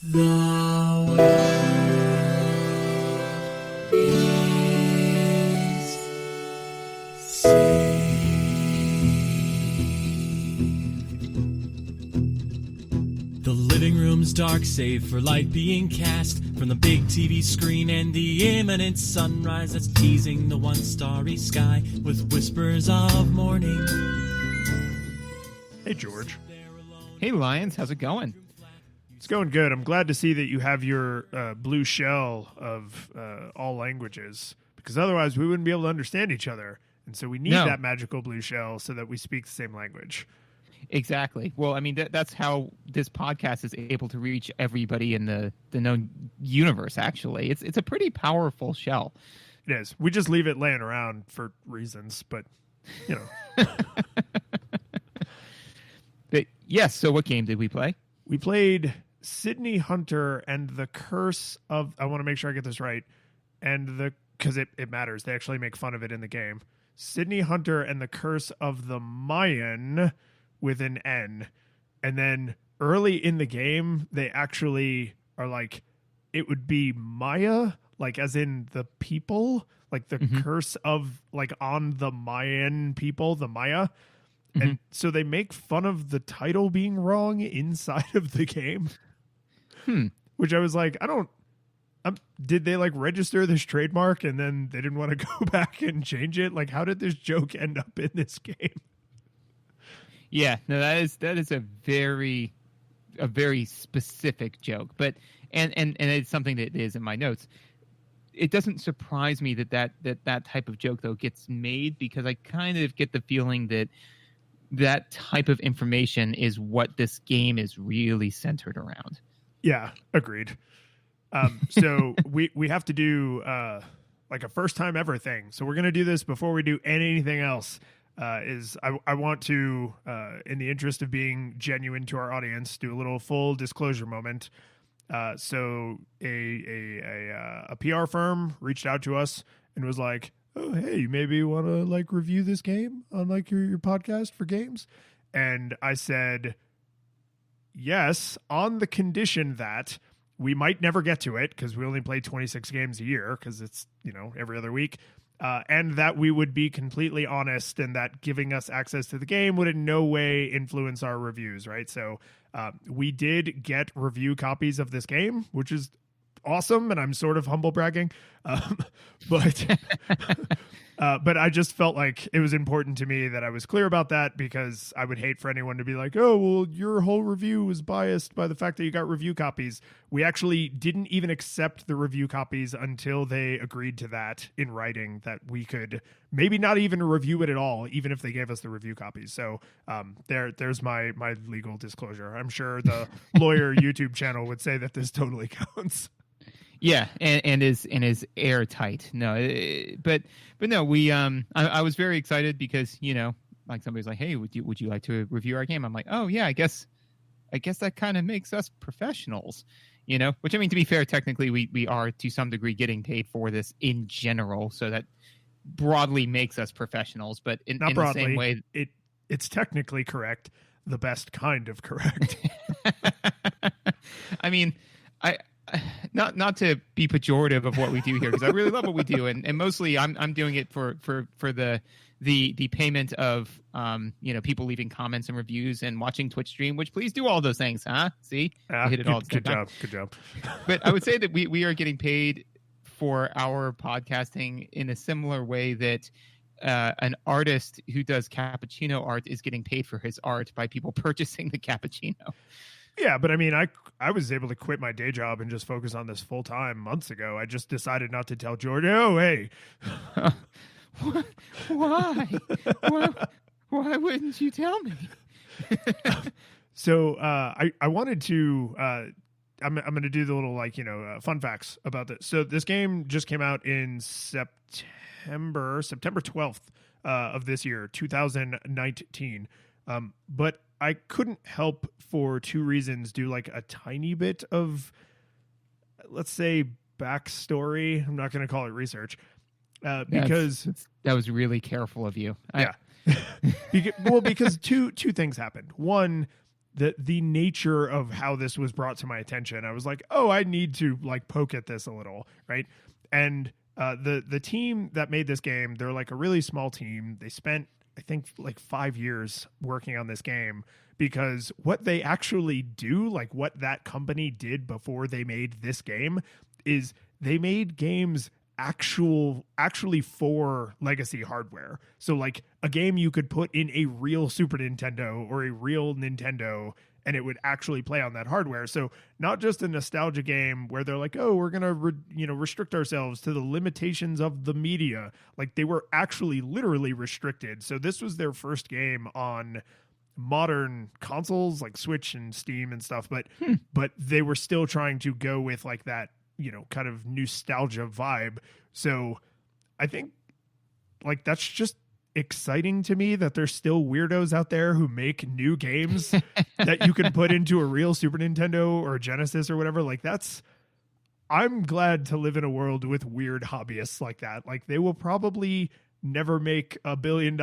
The world is saved. The living room's dark, save for light being cast from the big TV screen and the imminent sunrise that's teasing the one starry sky with whispers of morning. Hey, George. Hey, Lions. How's it going? It's going good. I'm glad to see that you have your blue shell of all languages, because otherwise we wouldn't be able to understand each other. And so we need that magical blue shell so that we speak the same language. Exactly. Well, I mean, that's how this podcast is able to reach everybody in the known universe, actually. It's a pretty powerful shell. It is. We just leave it laying around for reasons, but, you know. But, yes, so what game did we play? We played Sydney Hunter and the Curse of... I want to make sure I get this right. Because it matters. They actually make fun of it in the game. Sydney Hunter and the Curse of the Mayan... with an N. And then early in the game, they actually are like, it would be Maya, like as in the people, like the curse of, like on the Mayan people, the Maya. And so they make fun of the title being wrong inside of the game. Which I was like, did they like register this trademark and then they didn't want to go back and change it? Like, how did this joke end up in this game? Yeah, no, that is a very specific joke, but and it's something that is in my notes. It doesn't surprise me that type of joke though gets made, because I kind of get the feeling that type of information is what this game is really centered around. Yeah, agreed. So we have to do like a first time ever thing. So we're gonna do this before we do anything else. I want to, in the interest of being genuine to our audience, do a little full disclosure moment. So a PR firm reached out to us and was like, "Oh, hey, you maybe want to like review this game on like your podcast for games?" And I said, yes, on the condition that we might never get to it because we only play 26 games a year because it's, every other week. And that we would be completely honest and that giving us access to the game would in no way influence our reviews, right? So we did get review copies of this game, which is awesome, and I'm sort of humble bragging. But I just felt like it was important to me that I was clear about that, because I would hate for anyone to be like, oh, well, your whole review was biased by the fact that you got review copies. We actually didn't even accept the review copies until they agreed to that in writing, that we could maybe not even review it at all, even if they gave us the review copies. So there's my legal disclosure. I'm sure the lawyer YouTube channel would say that this totally counts. Yeah, and is airtight. No, but no, we I was very excited because like somebody's like, hey, would you like to review our game? I'm like, oh yeah, I guess that kind of makes us professionals, Which, I mean, to be fair, technically we are to some degree getting paid for this in general, so that broadly makes us professionals. But in the same way, it's technically correct, the best kind of correct. I mean, Not to be pejorative of what we do here, because I really love what we do, and mostly I'm doing it for the payment of people leaving comments and reviews and watching Twitch stream. Which, please do all those things, huh? See, I hit it all. Good job. But I would say that we are getting paid for our podcasting in a similar way that an artist who does cappuccino art is getting paid for his art by people purchasing the cappuccino. Yeah, but I mean, I was able to quit my day job and just focus on this full time months ago. I just decided not to tell George, oh, hey. Why? Why wouldn't you tell me? So I wanted to, I'm going to do the little fun facts about this. So this game just came out in September 12th of this year, 2019. But I couldn't help, for two reasons, do like a tiny bit of, let's say, backstory. I'm not going to call it research, because that was really careful of you. Yeah. Because two things happened. One, the nature of how this was brought to my attention. I was like, oh, I need to like poke at this a little, right? And the team that made this game, they're like a really small team. They spent, I think, like 5 years working on this game, because what they actually do, like what that company did before they made this game, is they made games actually for legacy hardware. So like a game you could put in a real Super Nintendo or a real Nintendo and it would actually play on that hardware. So not just a nostalgia game where they're like, oh, we're going to restrict ourselves to the limitations of the media. Like they were actually literally restricted. So this was their first game on modern consoles like Switch and Steam and stuff, but they were still trying to go with like that, kind of nostalgia vibe. So I think like that's just exciting to me that there's still weirdos out there who make new games that you can put into a real Super Nintendo or Genesis or whatever. Like I'm glad to live in a world with weird hobbyists like that. Like they will probably never make $1 billion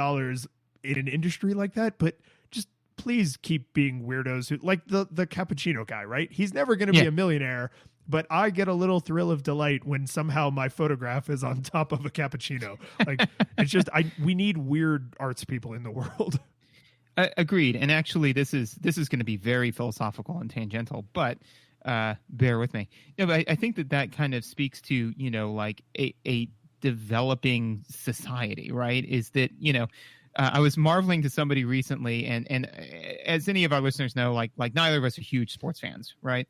in an industry like that, but just please keep being weirdos who like the cappuccino guy, right? He's never going to be a millionaire, but I get a little thrill of delight when somehow my photograph is on top of a cappuccino. Like it's just, we need weird arts people in the world. Agreed. And actually this is going to be very philosophical and tangential, but bear with me. But I think that kind of speaks to, like a developing society, right? Is that, I was marveling to somebody recently, and as any of our listeners know, like neither of us are huge sports fans, right?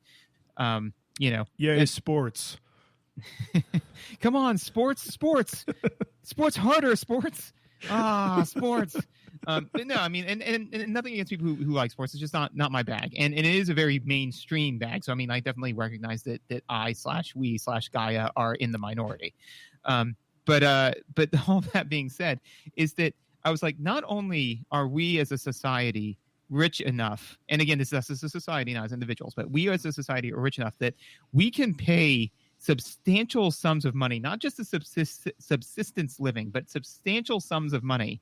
Yay, sports. Come on, sports harder, sports. Sports. But no, I mean, and nothing against people who like sports. It's just not my bag, and it is a very mainstream bag. So I mean, I definitely recognize that we/Gaia are in the minority. But all that being said, is that I was like, not only are we as a society rich enough, and again, this is us as a society, not as individuals, but we as a society are rich enough that we can pay substantial sums of money, not just a subsistence living, but substantial sums of money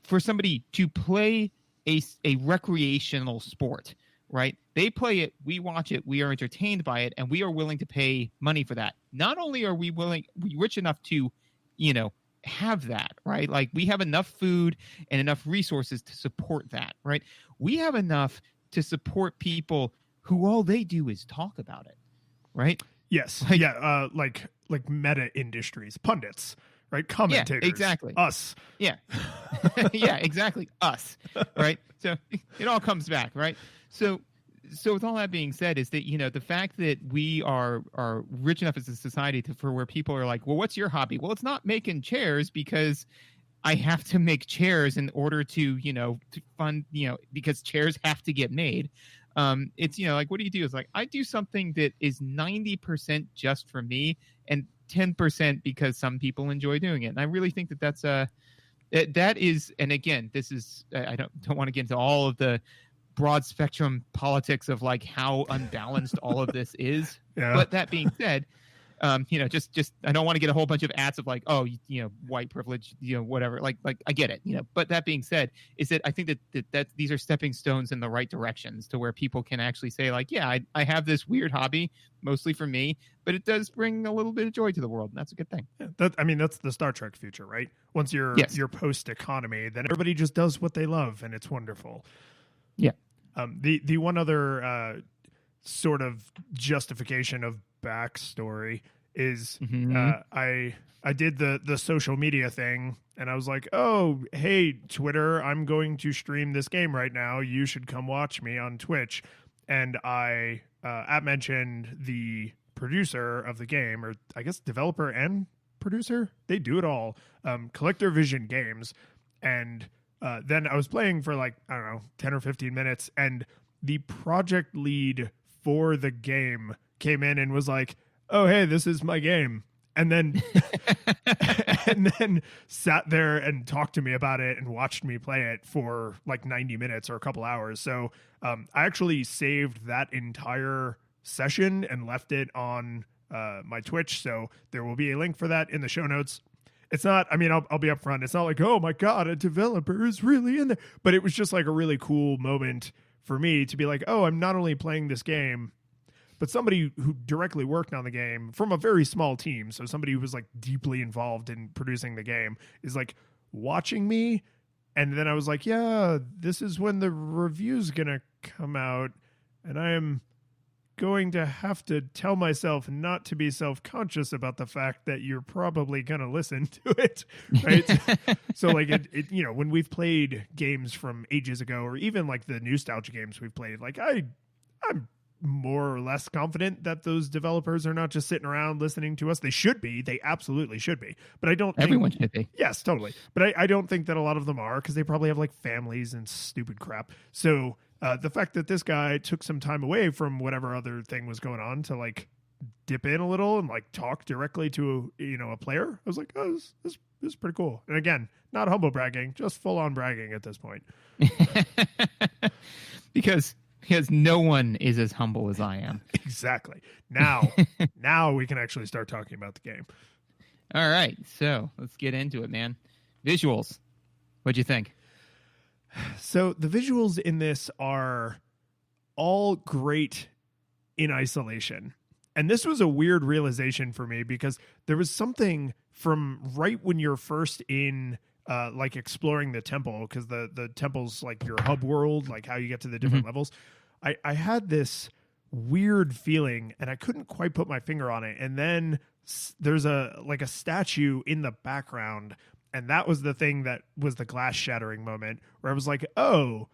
for somebody to play a recreational sport, right? They play it, we watch it, we are entertained by it, and we are willing to pay money for that. Not only are we rich enough to, have that, right? Like we have enough food and enough resources to support that, right? We have enough to support people who all they do is talk about it, right? Yes. Like meta industries, pundits, right? Commentators. Yeah, exactly. Us. Yeah. Yeah, exactly. Us. Right. So it all comes back, right? So with all that being said, is that, the fact that we are rich enough as a society for where people are like, well, what's your hobby? Well, it's not making chairs because I have to make chairs in order to fund, because chairs have to get made. It's, like, what do you do? It's like, I do something that is 90% just for me and 10% because some people enjoy doing it. And I really think that is, and again, this is, I don't want to get into all of the broad spectrum politics of like how unbalanced all of this is. Yeah. But that being said, just I don't want to get a whole bunch of ads of like, oh, white privilege, whatever. Like I get it, But that being said, is that I think that these are stepping stones in the right directions to where people can actually say like, yeah, I have this weird hobby, mostly for me, but it does bring a little bit of joy to the world, and that's a good thing. Yeah, that's the Star Trek future, right? Once you're post economy, then everybody just does what they love, and it's wonderful. Yeah. The one other sort of justification of backstory is I did the social media thing, and I was like, oh, hey, Twitter, I'm going to stream this game right now. You should come watch me on Twitch. And I mentioned the producer of the game, or I guess developer and producer. They do it all. CollectorVision Games. And then I was playing for like, I don't know, 10 or 15 minutes, and the project lead for the game came in and was like, oh, hey, this is my game. And then sat there and talked to me about it and watched me play it for like 90 minutes or a couple hours. So I actually saved that entire session and left it on my Twitch. So there will be a link for that in the show notes. It's not, I mean, I'll be upfront. It's not like, oh my God, a developer is really in there. But it was just like a really cool moment for me to be like, oh, I'm not only playing this game, but somebody who directly worked on the game from a very small team, so somebody who was like deeply involved in producing the game, is like watching me. And then I was like, yeah, this is when the review's going to come out, and I am going to have to tell myself not to be self-conscious about the fact that you're probably going to listen to it, right? So like it, you know, when we've played games from ages ago, or even like the NEWstalgia games we've played, like I'm more or less confident that those developers are not just sitting around listening to us. They should be. They absolutely should be. But I don't Everyone should be. Yes, totally. But I don't think that a lot of them are, because they probably have like families and stupid crap. So the fact that this guy took some time away from whatever other thing was going on to like dip in a little and like talk directly to a player, I was like, oh, this is pretty cool. And again, not humble bragging, just full on bragging at this point. because no one is as humble as I am. Exactly. Now we can actually start talking about the game. All right, so let's get into it, man. Visuals. What'd you think? So the visuals in this are all great in isolation. And this was a weird realization for me, because there was something from right when you're first in like exploring the temple, because the temple's like your hub world, like how you get to the different levels. I had this weird feeling, and I couldn't quite put my finger on it. And then there's a statue in the background, and that was the thing that was the glass shattering moment, where I was like, oh,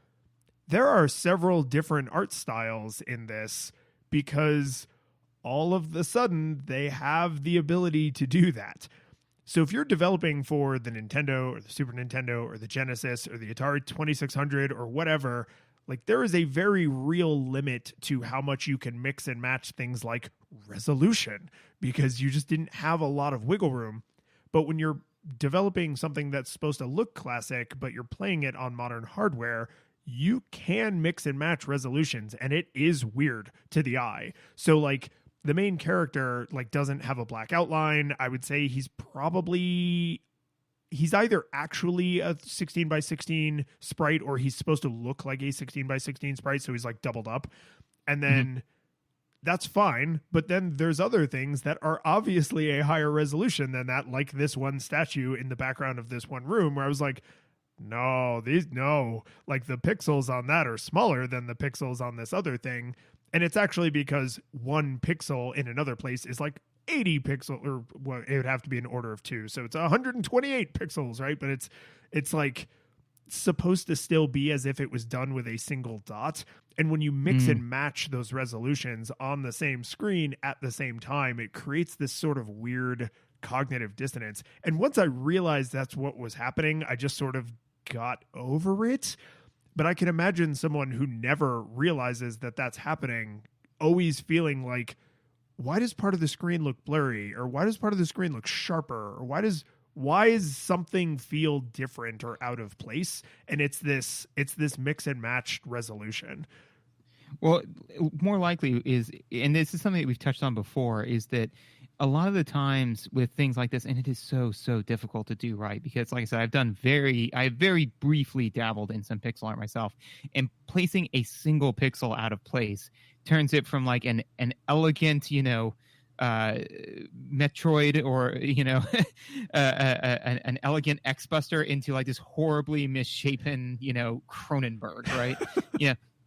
there are several different art styles in this, because all of the sudden they have the ability to do that. So if you're developing for the Nintendo or the Super Nintendo or the Genesis or the Atari 2600 or whatever, like there is a very real limit to how much you can mix and match things like resolution, because you just didn't have a lot of wiggle room. But when you're developing something that's supposed to look classic, but you're playing it on modern hardware, you can mix and match resolutions, and it is weird to the eye. So like the main character like doesn't have a black outline. I would say he's either actually a 16 by 16 sprite, or he's supposed to look like a 16 by 16 sprite. So he's like doubled up, and then that's fine. But then there's other things that are obviously a higher resolution than that, like this one statue in the background of this one room, where I was like, no, like the pixels on that are smaller than the pixels on this other thing. And it's actually because one pixel in another place is like 80 pixel, or well, it would have to be an order of 2. So it's 128 pixels, right? But it's like supposed to still be as if it was done with a single dot. And when you mix and match those resolutions on the same screen at the same time, it creates this sort of weird cognitive dissonance. And once I realized that's what was happening, I just sort of got over it. But I can imagine someone who never realizes that that's happening always feeling like, why does part of the screen look blurry? Or why does part of the screen look sharper? Or why does something feel different or out of place? And it's this mix and matched resolution. Well, more likely is, and this is something that we've touched on before, is that a lot of the times with things like this, and it is so difficult to do right, because like I said, I very briefly dabbled in some pixel art myself, and placing a single pixel out of place turns it from like an elegant, Metroid, or an elegant X-Buster into like this horribly misshapen, Cronenberg, right?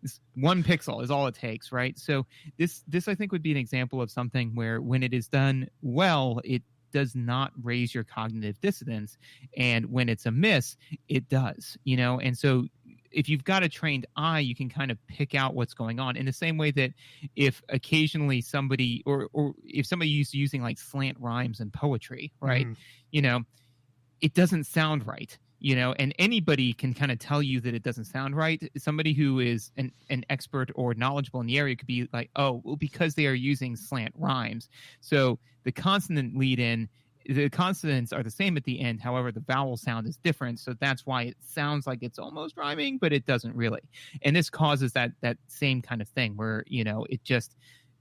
This one pixel is all it takes, right? So this I think would be an example of something where when it is done well, it does not raise your cognitive dissonance, and when it's a miss, it does, And so if you've got a trained eye, you can kind of pick out what's going on, in the same way that if occasionally somebody or if somebody is using like slant rhymes in poetry, right? It doesn't sound right. And anybody can kind of tell you that it doesn't sound right. Somebody who is an expert or knowledgeable in the area could be like, oh, well, because they are using slant rhymes. So the consonant lead in, the consonants are the same at the end. However, the vowel sound is different. So that's why it sounds like it's almost rhyming, but it doesn't really. And this causes that same kind of thing where,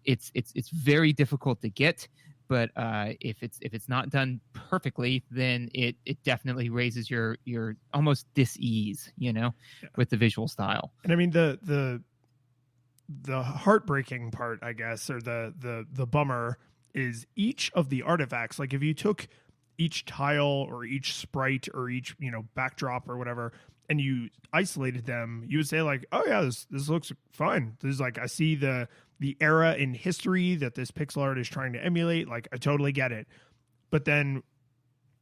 it's very difficult to get. But if it's not done perfectly, then it definitely raises your almost dis-ease, with the visual style. And I mean, the the heartbreaking part, I guess, or the bummer is each of the artifacts. Like if you took each tile or each sprite or each, backdrop or whatever, and you isolated them, you would say like, oh yeah, this looks fine. This is like, I see the era in history that this pixel art is trying to emulate. Like I totally get it. But then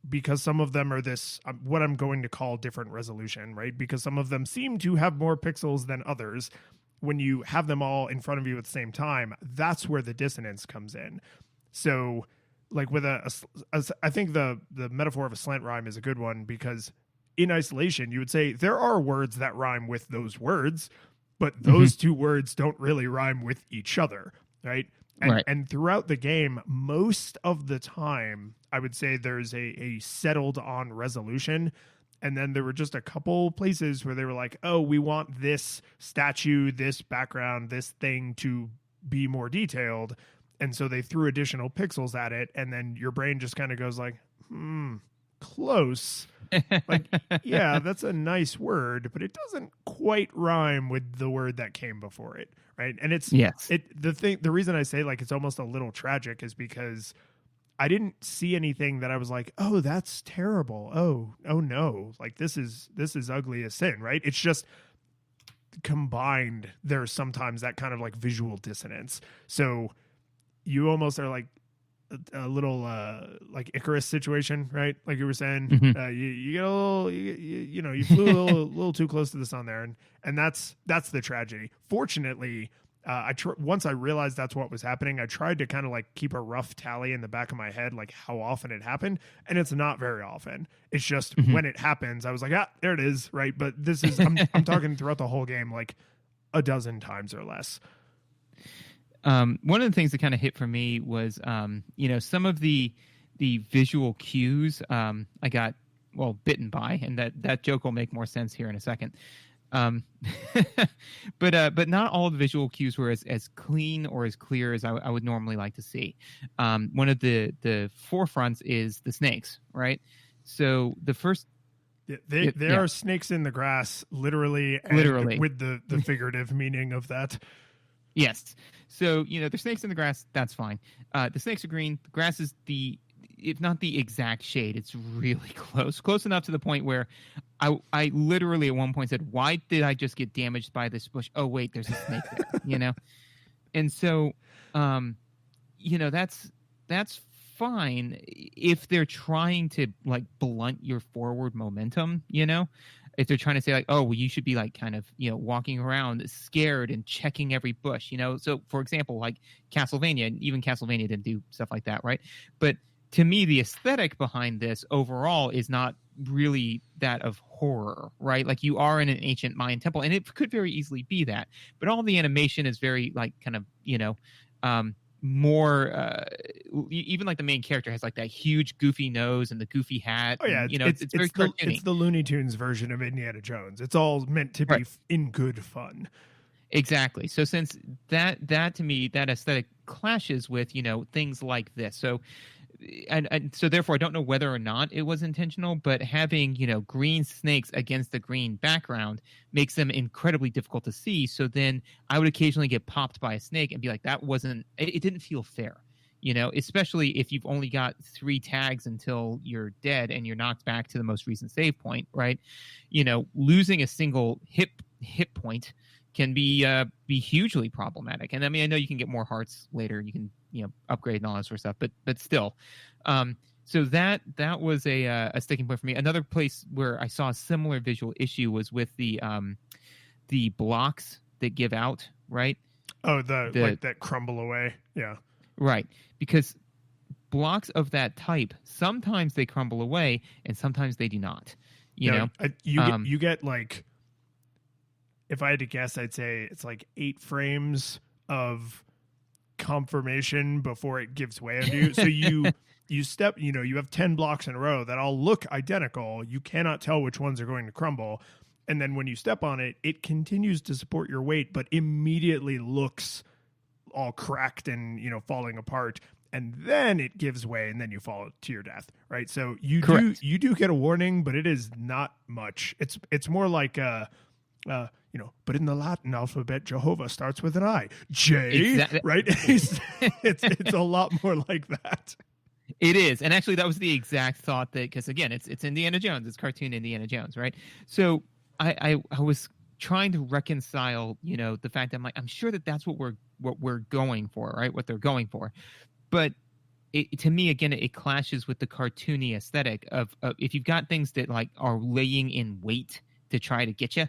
because some of them are this, what I'm going to call different resolution, right? Because some of them seem to have more pixels than others. When you have them all in front of you at the same time, that's where the dissonance comes in. So like with I think the metaphor of a slant rhyme is a good one, because in isolation, you would say there are words that rhyme with those words, but those two words don't really rhyme with each other, right? And throughout the game, most of the time, I would say there's a settled on resolution. And then there were just a couple places where they were like, oh, we want this statue, this background, this thing to be more detailed. And so they threw additional pixels at it. And then your brain just kind of goes like, close. Like, yeah, that's a nice word, but it doesn't quite rhyme with the word that came before it. Right. And the reason I say like it's almost a little tragic is because I didn't see anything that I was like, oh, that's terrible. Oh no. Like this is ugly as sin, right? It's just combined. There's sometimes that kind of like visual dissonance. So you almost are like a little like Icarus situation, right? Like you were saying, you get a little, you flew a little too close to the sun there, and that's the tragedy. Fortunately, once I realized that's what was happening, I tried to kind of like keep a rough tally in the back of my head, like how often it happened, and it's not very often. It's just when it happens, I was like, there it is, right? But this is I'm talking throughout the whole game like a dozen times or less. One of the things that kind of hit for me was, some of the visual cues I got, bitten by, and that joke will make more sense here in a second. But not all the visual cues were as clean or as clear as I would normally like to see. One of the forefronts is the snakes, right? So the first... There are snakes in the grass, literally, with the figurative meaning of that. Yes. So, there's snakes in the grass. That's fine. The snakes are green. The grass is if not the exact shade, it's really close enough to the point where I literally at one point said, why did I just get damaged by this bush? Oh, wait, there's a snake there, And so, that's fine if they're trying to like blunt your forward momentum, if they're trying to say like, oh, well, you should be like kind of, walking around scared and checking every bush, So for example, like Castlevania, and even Castlevania didn't do stuff like that, right? But to me, the aesthetic behind this overall is not really that of horror, right? Like you are in an ancient Mayan temple, and it could very easily be that. But all the animation is very like kind of, more even like the main character has like that huge goofy nose and the goofy hat. Oh yeah, and, it's very cartoony. It's the Looney Tunes version of Indiana Jones. It's all meant to be in good fun. Exactly. So since that to me, that aesthetic clashes with things like this. So and so therefore I don't know whether or not it was intentional, but having green snakes against the green background makes them incredibly difficult to see. So then I would occasionally get popped by a snake and be like, it didn't feel fair, especially if you've only got 3 tags until you're dead and you're knocked back to the most recent save point, right? Losing a single hit point can be hugely problematic. And I mean, I know you can get more hearts later. You can upgrade and all that sort of stuff, but still. So that was a sticking point for me. Another place where I saw a similar visual issue was with the blocks that give out, right? Oh, like that crumble away. Yeah. Right. Because blocks of that type, sometimes they crumble away and sometimes they do not. You get like, if I had to guess, I'd say it's like 8 frames of confirmation before it gives way on you. So you step, you have 10 blocks in a row that all look identical. You cannot tell which ones are going to crumble. And then when you step on it, it continues to support your weight, but immediately looks all cracked and, falling apart. And then it gives way and then you fall to your death. Right. So you do get a warning, but it is not much. It's more like, but in the Latin alphabet, Jehovah starts with an I. J, Exactly. right? It's a lot more like that. It is. And actually, that was the exact thought because, again, it's Indiana Jones. It's cartoon Indiana Jones, right? So I was trying to reconcile, the fact that I'm sure that's what we're going for, right? What they're going for. But to me, again, it clashes with the cartoony aesthetic of if you've got things that are laying in wait to try to get you,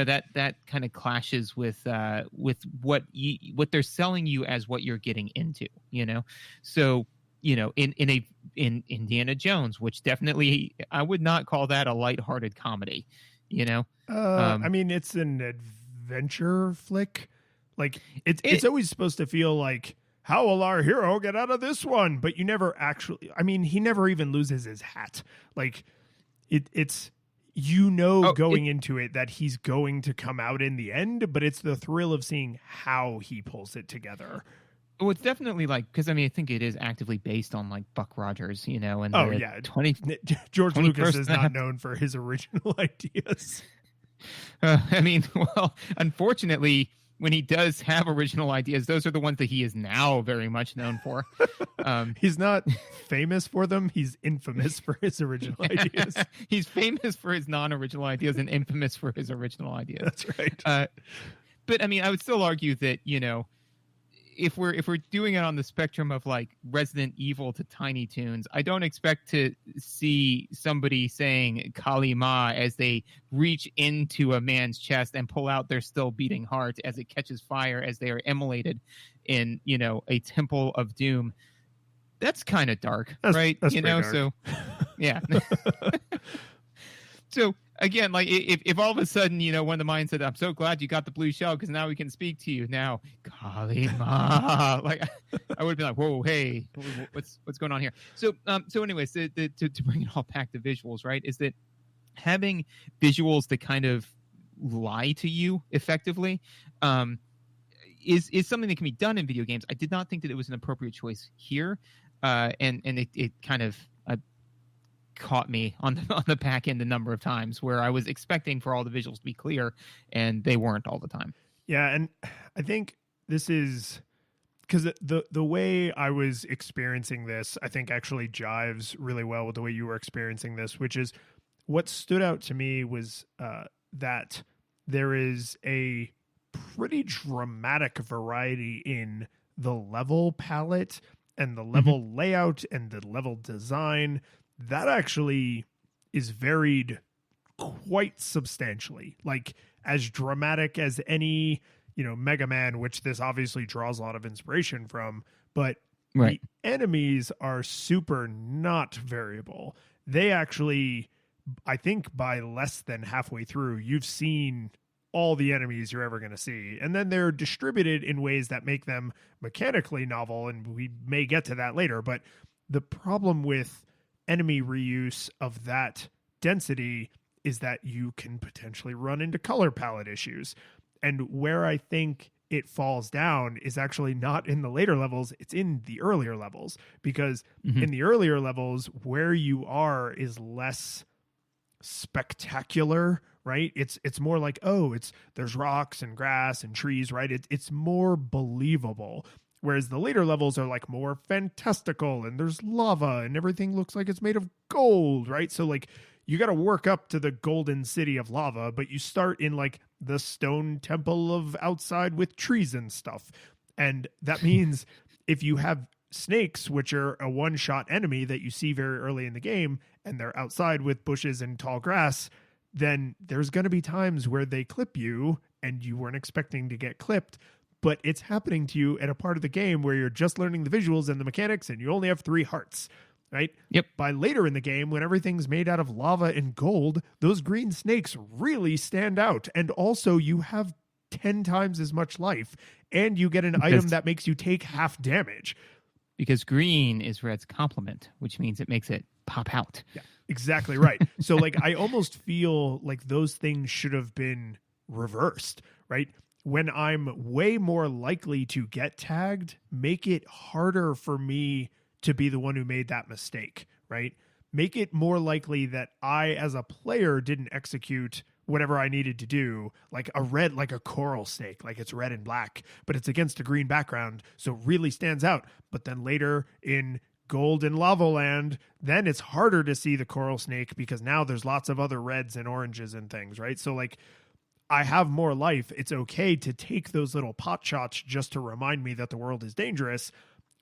that kind of clashes with what they're selling you as what you're getting into, So, in Indiana Jones, which definitely I would not call that a lighthearted comedy, I mean, it's an adventure flick. It's always supposed to feel like, how will our hero get out of this one? But you never actually, he never even loses his hat. It's going into it that he's going to come out in the end, but it's the thrill of seeing how he pulls it together. Well, it's definitely because I think it is actively based on Buck Rogers, and George Lucas is not known for his original ideas. Well, unfortunately, when he does have original ideas, those are the ones that he is now very much known for. He's not famous for them. He's infamous for his original ideas. He's famous for his non-original ideas and infamous for his original ideas. That's right. But I would still argue that, if we're doing it on the spectrum of Resident Evil to Tiny Toons, I don't expect to see somebody saying Kali Ma as they reach into a man's chest and pull out their still beating heart as it catches fire as they are immolated in, a temple of doom. That's kind of dark, right? That's dark. So yeah. So again, if all of a sudden, one of the Mayans said, "I'm so glad you got the blue shell because now we can speak to you." Now, Kali Ma, I would be like, "Whoa, hey, what's going on here?" So anyways, to bring it all back to visuals, right? Is that having visuals that kind of lie to you effectively is something that can be done in video games. I did not think that it was an appropriate choice here, and it kind of caught me on the back end a number of times where I was expecting for all the visuals to be clear and they weren't all the time. Yeah, and I think this is because the way I was experiencing this, I think actually jives really well with the way you were experiencing this, which is what stood out to me was that there is a pretty dramatic variety in the level palette and the level layout and the level design. That actually is varied quite substantially. As dramatic as any, Mega Man, which this obviously draws a lot of inspiration from, but right. The enemies are super not variable. They actually, I think by less than halfway through, you've seen all the enemies you're ever going to see. And then they're distributed in ways that make them mechanically novel, and we may get to that later. But the problem with enemy reuse of that density is that you can potentially run into color palette issues. And where I think it falls down is actually not in the later levels, it's in the earlier levels, because in the earlier levels where you are is less spectacular, right? It's more like, there's rocks and grass and trees, right? It's more believable. Whereas the later levels are more fantastical and there's lava and everything looks like it's made of gold, right? So you got to work up to the golden city of lava, but you start in the stone temple of outside with trees and stuff. And that means if you have snakes, which are a one-shot enemy that you see very early in the game, and they're outside with bushes and tall grass, then there's going to be times where they clip you and you weren't expecting to get clipped. But it's happening to you at a part of the game where you're just learning the visuals and the mechanics and you only have 3 hearts, right? Yep. By later in the game, when everything's made out of lava and gold, those green snakes really stand out. And also you have 10 times as much life and you get an item that makes you take half damage. Because green is red's complement, which means it makes it pop out. Yeah, exactly right. So I almost feel like those things should have been reversed, right? When I'm way more likely to get tagged, make it harder for me to be the one who made that mistake, right? Make it more likely that I, as a player, didn't execute whatever I needed to do, like a red, like a coral snake, like it's red and black, but it's against a green background, so it really stands out. But then later in Gold and Lava Land, then it's harder to see the coral snake because now there's lots of other reds and oranges and things, right? So like I have more life. It's okay to take those little pot shots just to remind me that the world is dangerous.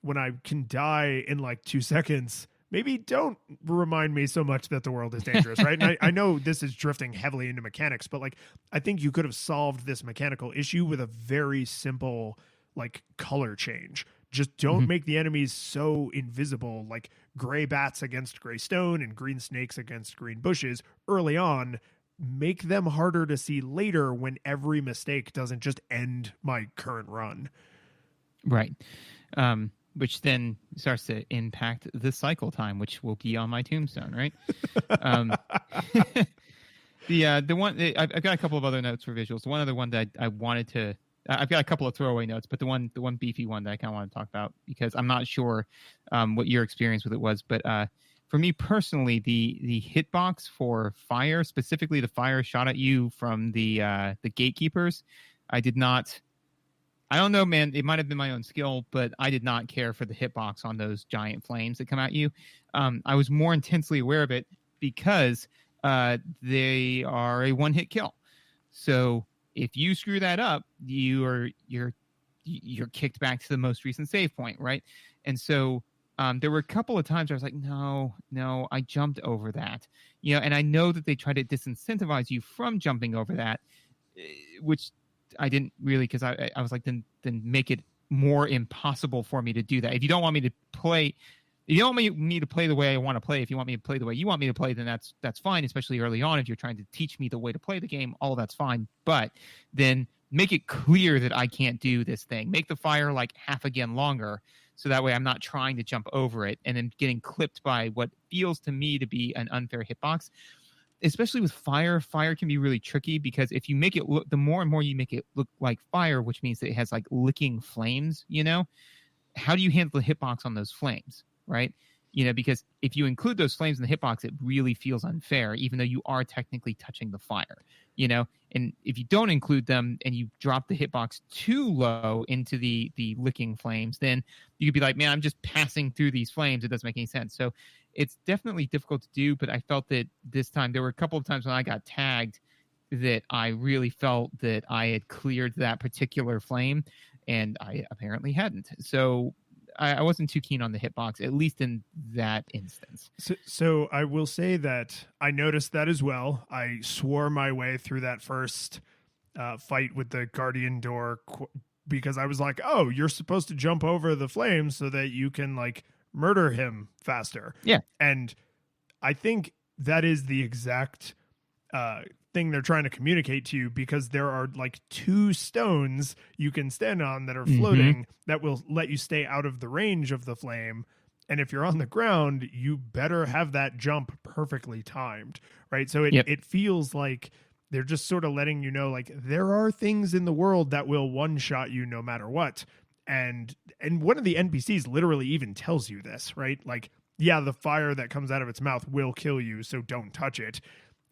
When I can die in like 2 seconds, maybe don't remind me so much that the world is dangerous, right? And I know this is drifting heavily into mechanics, but like I think you could have solved this mechanical issue with a very simple like color change. Just don't make the enemies so invisible, like gray bats against gray stone and green snakes against green bushes early on. Make them harder to see later when every mistake doesn't just end my current run. Right. Which then starts to impact the cycle time, which will be on my tombstone, right? The one I've got a couple of other notes for visuals. The one other one that I wanted to, I've got a couple of throwaway notes, but the one beefy one that I kind of want to talk about because I'm not sure what your experience with it was, but for me personally, the hitbox for fire, specifically the fire shot at you from the gatekeepers, I did not. I don't know, man. It might have been my own skill, but I did not care for the hitbox on those giant flames that come at you. I was more intensely aware of it because they are a one-hit kill. So if you screw that up, you're kicked back to the most recent save point, right? And so there were a couple of times where I was like, no, I jumped over that, and I know that they try to disincentivize you from jumping over that, which I didn't really, because I was like, then make it more impossible for me to do that. If you don't want me to play, if you don't want me to play the way I want to play, if you want me to play the way you want me to play, then that's fine, especially early on. If you're trying to teach me the way to play the game, all that's fine. But then make it clear that I can't do this thing. Make the fire like half again longer, so that way I'm not trying to jump over it and then getting clipped by what feels to me to be an unfair hitbox. Especially with fire can be really tricky because if you make it look, the more and more you make it look like fire, which means that it has like licking flames, how do you handle the hitbox on those flames, right? Because if you include those flames in the hitbox, it really feels unfair, even though you are technically touching the fire, and if you don't include them and you drop the hitbox too low into the licking flames, then you could be like, man, I'm just passing through these flames. It doesn't make any sense. So it's definitely difficult to do, but I felt that this time, there were a couple of times when I got tagged that I really felt that I had cleared that particular flame, and I apparently hadn't. So I wasn't too keen on the hitbox, at least in that instance. So I will say that I noticed that as well. I swore my way through that first fight with the Guardian door because I was like, oh, you're supposed to jump over the flames so that you can like murder him faster. Yeah. And I think that is the exact thing they're trying to communicate to you, because there are like 2 stones you can stand on that are floating that will let you stay out of the range of the flame. And if you're on the ground, you better have that jump perfectly timed, right? So it feels like they're just sort of letting you know, like, there are things in the world that will one-shot you no matter what. And one of the NPCs literally even tells you this, right? Like, yeah, the fire that comes out of its mouth will kill you, so don't touch it.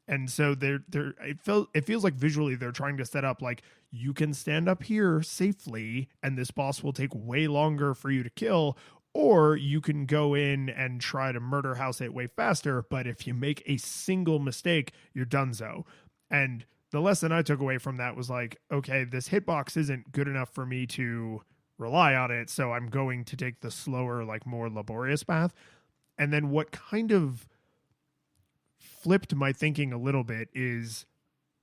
And so it feels like visually they're trying to set up like, you can stand up here safely and this boss will take way longer for you to kill, or you can go in and try to murder house it way faster, but if you make a single mistake, you're donezo. And the lesson I took away from that was like, okay, this hitbox isn't good enough for me to rely on it, so I'm going to take the slower, like more laborious path. And then what kind of flipped my thinking a little bit is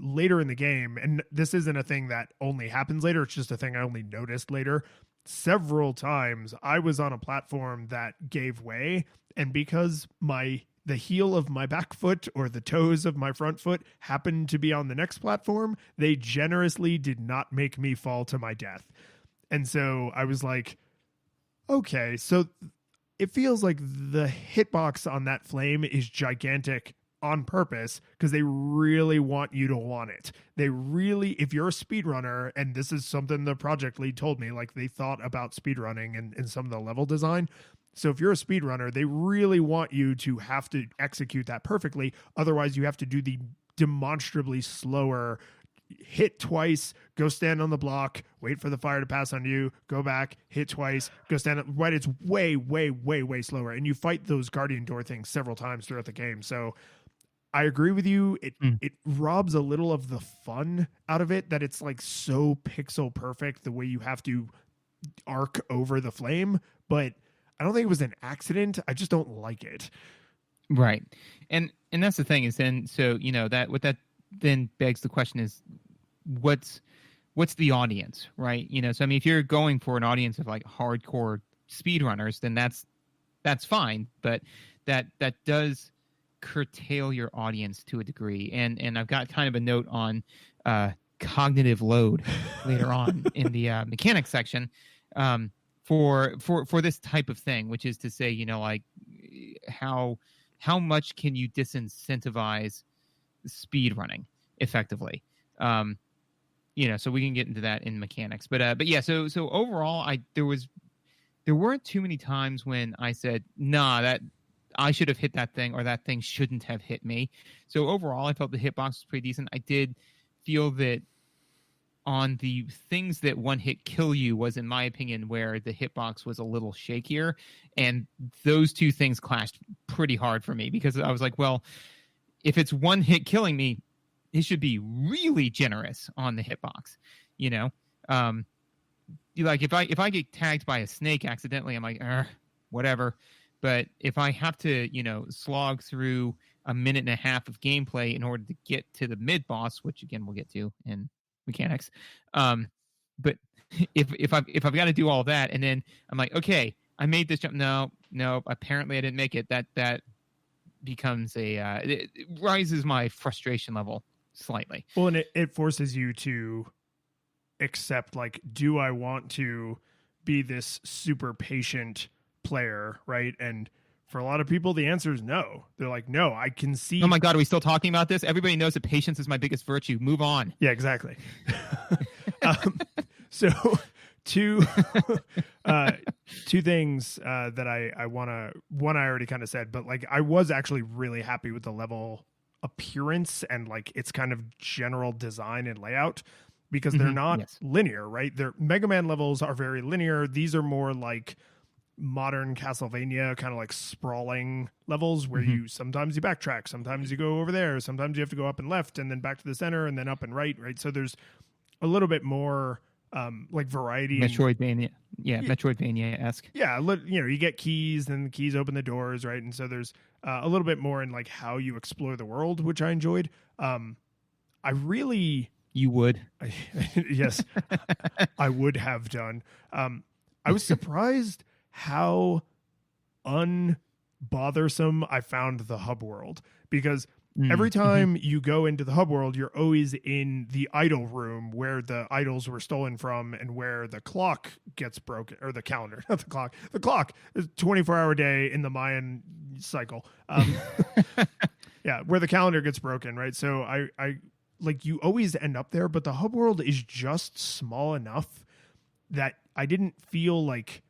later in the game, and this isn't a thing that only happens later, it's just a thing I only noticed later. Several times I was on a platform that gave way, and because the heel of my back foot or the toes of my front foot happened to be on the next platform, they generously did not make me fall to my death. And so I was like, okay, so it feels like the hitbox on that flame is gigantic on purpose because they really want you to want it. They really, if you're a speedrunner, and this is something the project lead told me, like they thought about speedrunning and some of the level design. So if you're a speedrunner, they really want you to have to execute that perfectly. Otherwise, you have to do the demonstrably slower. Hit twice, go stand on the block, wait for the fire to pass on you, go back, hit twice, go stand up. Right, it's way, way, way, way slower. And you fight those guardian door things several times throughout the game. So I agree with you. It robs a little of the fun out of it, that it's like so pixel perfect the way you have to arc over the flame. But I don't think it was an accident. I just don't like it. Right. And that's the thing is then, so, you know, that what that then begs the question is what's the audience, right? You know, so I mean, if you're going for an audience of like hardcore speedrunners, then that's fine, but that does curtail your audience to a degree. And I've got kind of a note on cognitive load later on in the mechanics section for this type of thing, which is to say, you know, like how much can you disincentivize speed running effectively? You know, so we can get into that in mechanics, but yeah, so overall, there weren't too many times when I said, nah, that I should have hit that thing, or that thing shouldn't have hit me. So overall, I felt the hitbox was pretty decent. I did feel that on the things that one hit kill you was, in my opinion, where the hitbox was a little shakier, and those two things clashed pretty hard for me, because I was like, well, if it's one hit killing me, it should be really generous on the hitbox, you know? Like if I get tagged by a snake accidentally, I'm like, whatever. But if I have to, you know, slog through a minute and a half of gameplay in order to get to the mid boss, which again we'll get to in mechanics, but if I've got to do all that, and then I'm like, okay, I made this jump. No, apparently I didn't make it. That becomes it rises my frustration level slightly. Well, and it forces you to accept, like, do I want to be this super patient player, right? And for a lot of people, the answer is no. They're like, no, I can see. Oh my God, are we still talking about this? Everybody knows that patience is my biggest virtue. Move on. Yeah, exactly. So two things that I want to, one I already kind of said, but like I was actually really happy with the level appearance and like its kind of general design and layout, because they're not linear, right? Their Mega Man levels are very linear. These are more like modern Castlevania, kind of like sprawling levels where you sometimes you backtrack, sometimes you go over there, sometimes you have to go up and left and then back to the center and then up and right. So there's a little bit more like variety. Metroidvania. Metroidvania-esque. Yeah, you know, you get keys and the keys open the doors, right? And so there's a little bit more in like how you explore the world, which I enjoyed. You would. Yes, I would have done. I was surprised how unbothersome I found the hub world, because every time you go into the hub world, you're always in the idol room where the idols were stolen from and where the clock gets broken, or the calendar, not the clock. The clock is 24-hour day in the Mayan cycle. Yeah, where the calendar gets broken, right? So I like, you always end up there, but the hub world is just small enough that I didn't feel like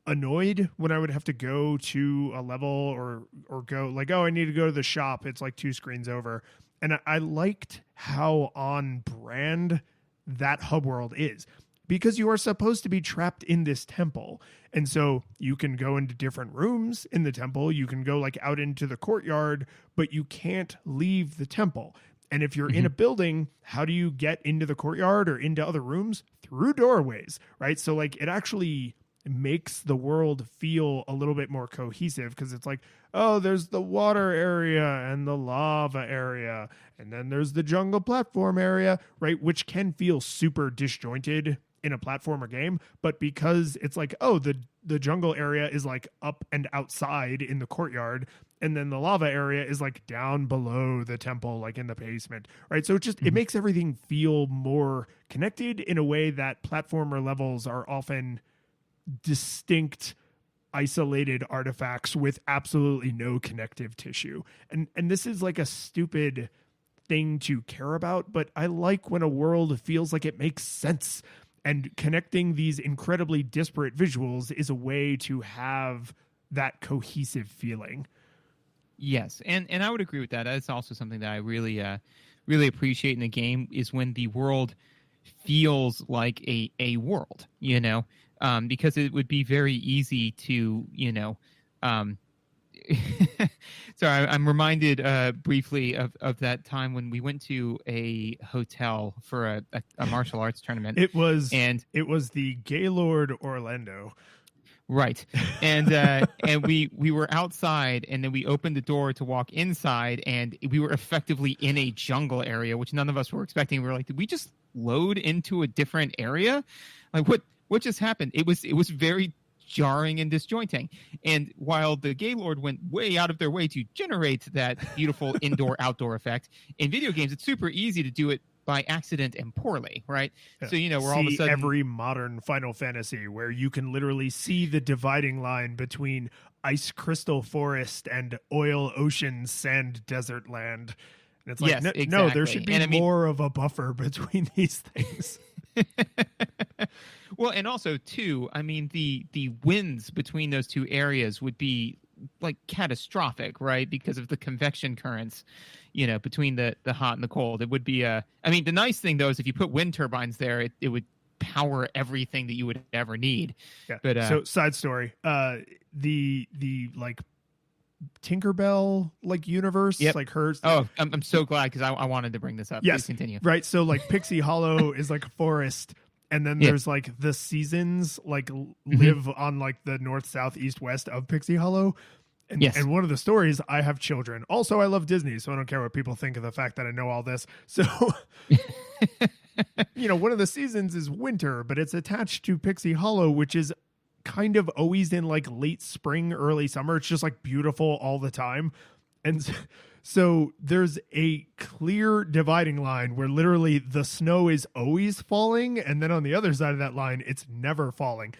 annoyed when I would have to go to a level or go like, oh, I need to go to the shop. It's like 2 screens over. And I liked how on brand that hub world is, because you are supposed to be trapped in this temple. And so you can go into different rooms in the temple. You can go like out into the courtyard, but you can't leave the temple. And if you're in a building, how do you get into the courtyard or into other rooms? Through doorways, right? So like it actually makes the world feel a little bit more cohesive, because it's like, oh, there's the water area and the lava area, and then there's the jungle platform area, right? Which can feel super disjointed in a platformer game, but because it's like, oh, the jungle area is like up and outside in the courtyard, and then the lava area is like down below the temple, like in the basement, right? So it just, it makes everything feel more connected in a way that platformer levels are often distinct, isolated artifacts with absolutely no connective tissue. And this is like a stupid thing to care about, but I like when a world feels like it makes sense. And connecting these incredibly disparate visuals is a way to have that cohesive feeling. Yes, and I would agree with that. That's also something that I really appreciate in the game is when the world feels like a world, because it would be very easy to, sorry, I'm reminded briefly of that time when we went to a hotel for a martial arts tournament. It was the Gaylord Orlando. Right. And and we were outside, and then we opened the door to walk inside, and we were effectively in a jungle area, which none of us were expecting. We were like, did we just load into a different area? Like what just happened? It was very jarring and disjointing. And while the Gaylord went way out of their way to generate that beautiful indoor outdoor effect, in video games it's super easy to do it by accident and poorly, right? Yeah. So we're all of a sudden every modern Final Fantasy where you can literally see the dividing line between ice crystal forest and oil ocean sand desert land. And it's like, yes, no, exactly. there should be more of a buffer between these things. Well, and also too, I mean, the winds between those two areas would be like catastrophic, right? Because of the convection currents, between the hot and the cold. It would be I mean, the nice thing though is if you put wind turbines there, it would power everything that you would ever need. Yeah. But so side story, the like Tinkerbell like universe, yep. like hers. Oh, I'm so glad because I wanted to bring this up. Yes. Please continue. Right. So like Pixie Hollow is like a forest. And then there's like the seasons like live on like the north, south, east, west of Pixie Hollow. And, yes. And one of the stories, I have children. Also, I love Disney, so I don't care what people think of the fact that I know all this. So, one of the seasons is winter, but it's attached to Pixie Hollow, which is kind of always in like late spring, early summer. It's just like beautiful all the time. And so there's a clear dividing line where literally the snow is always falling. And then on the other side of that line, it's never falling.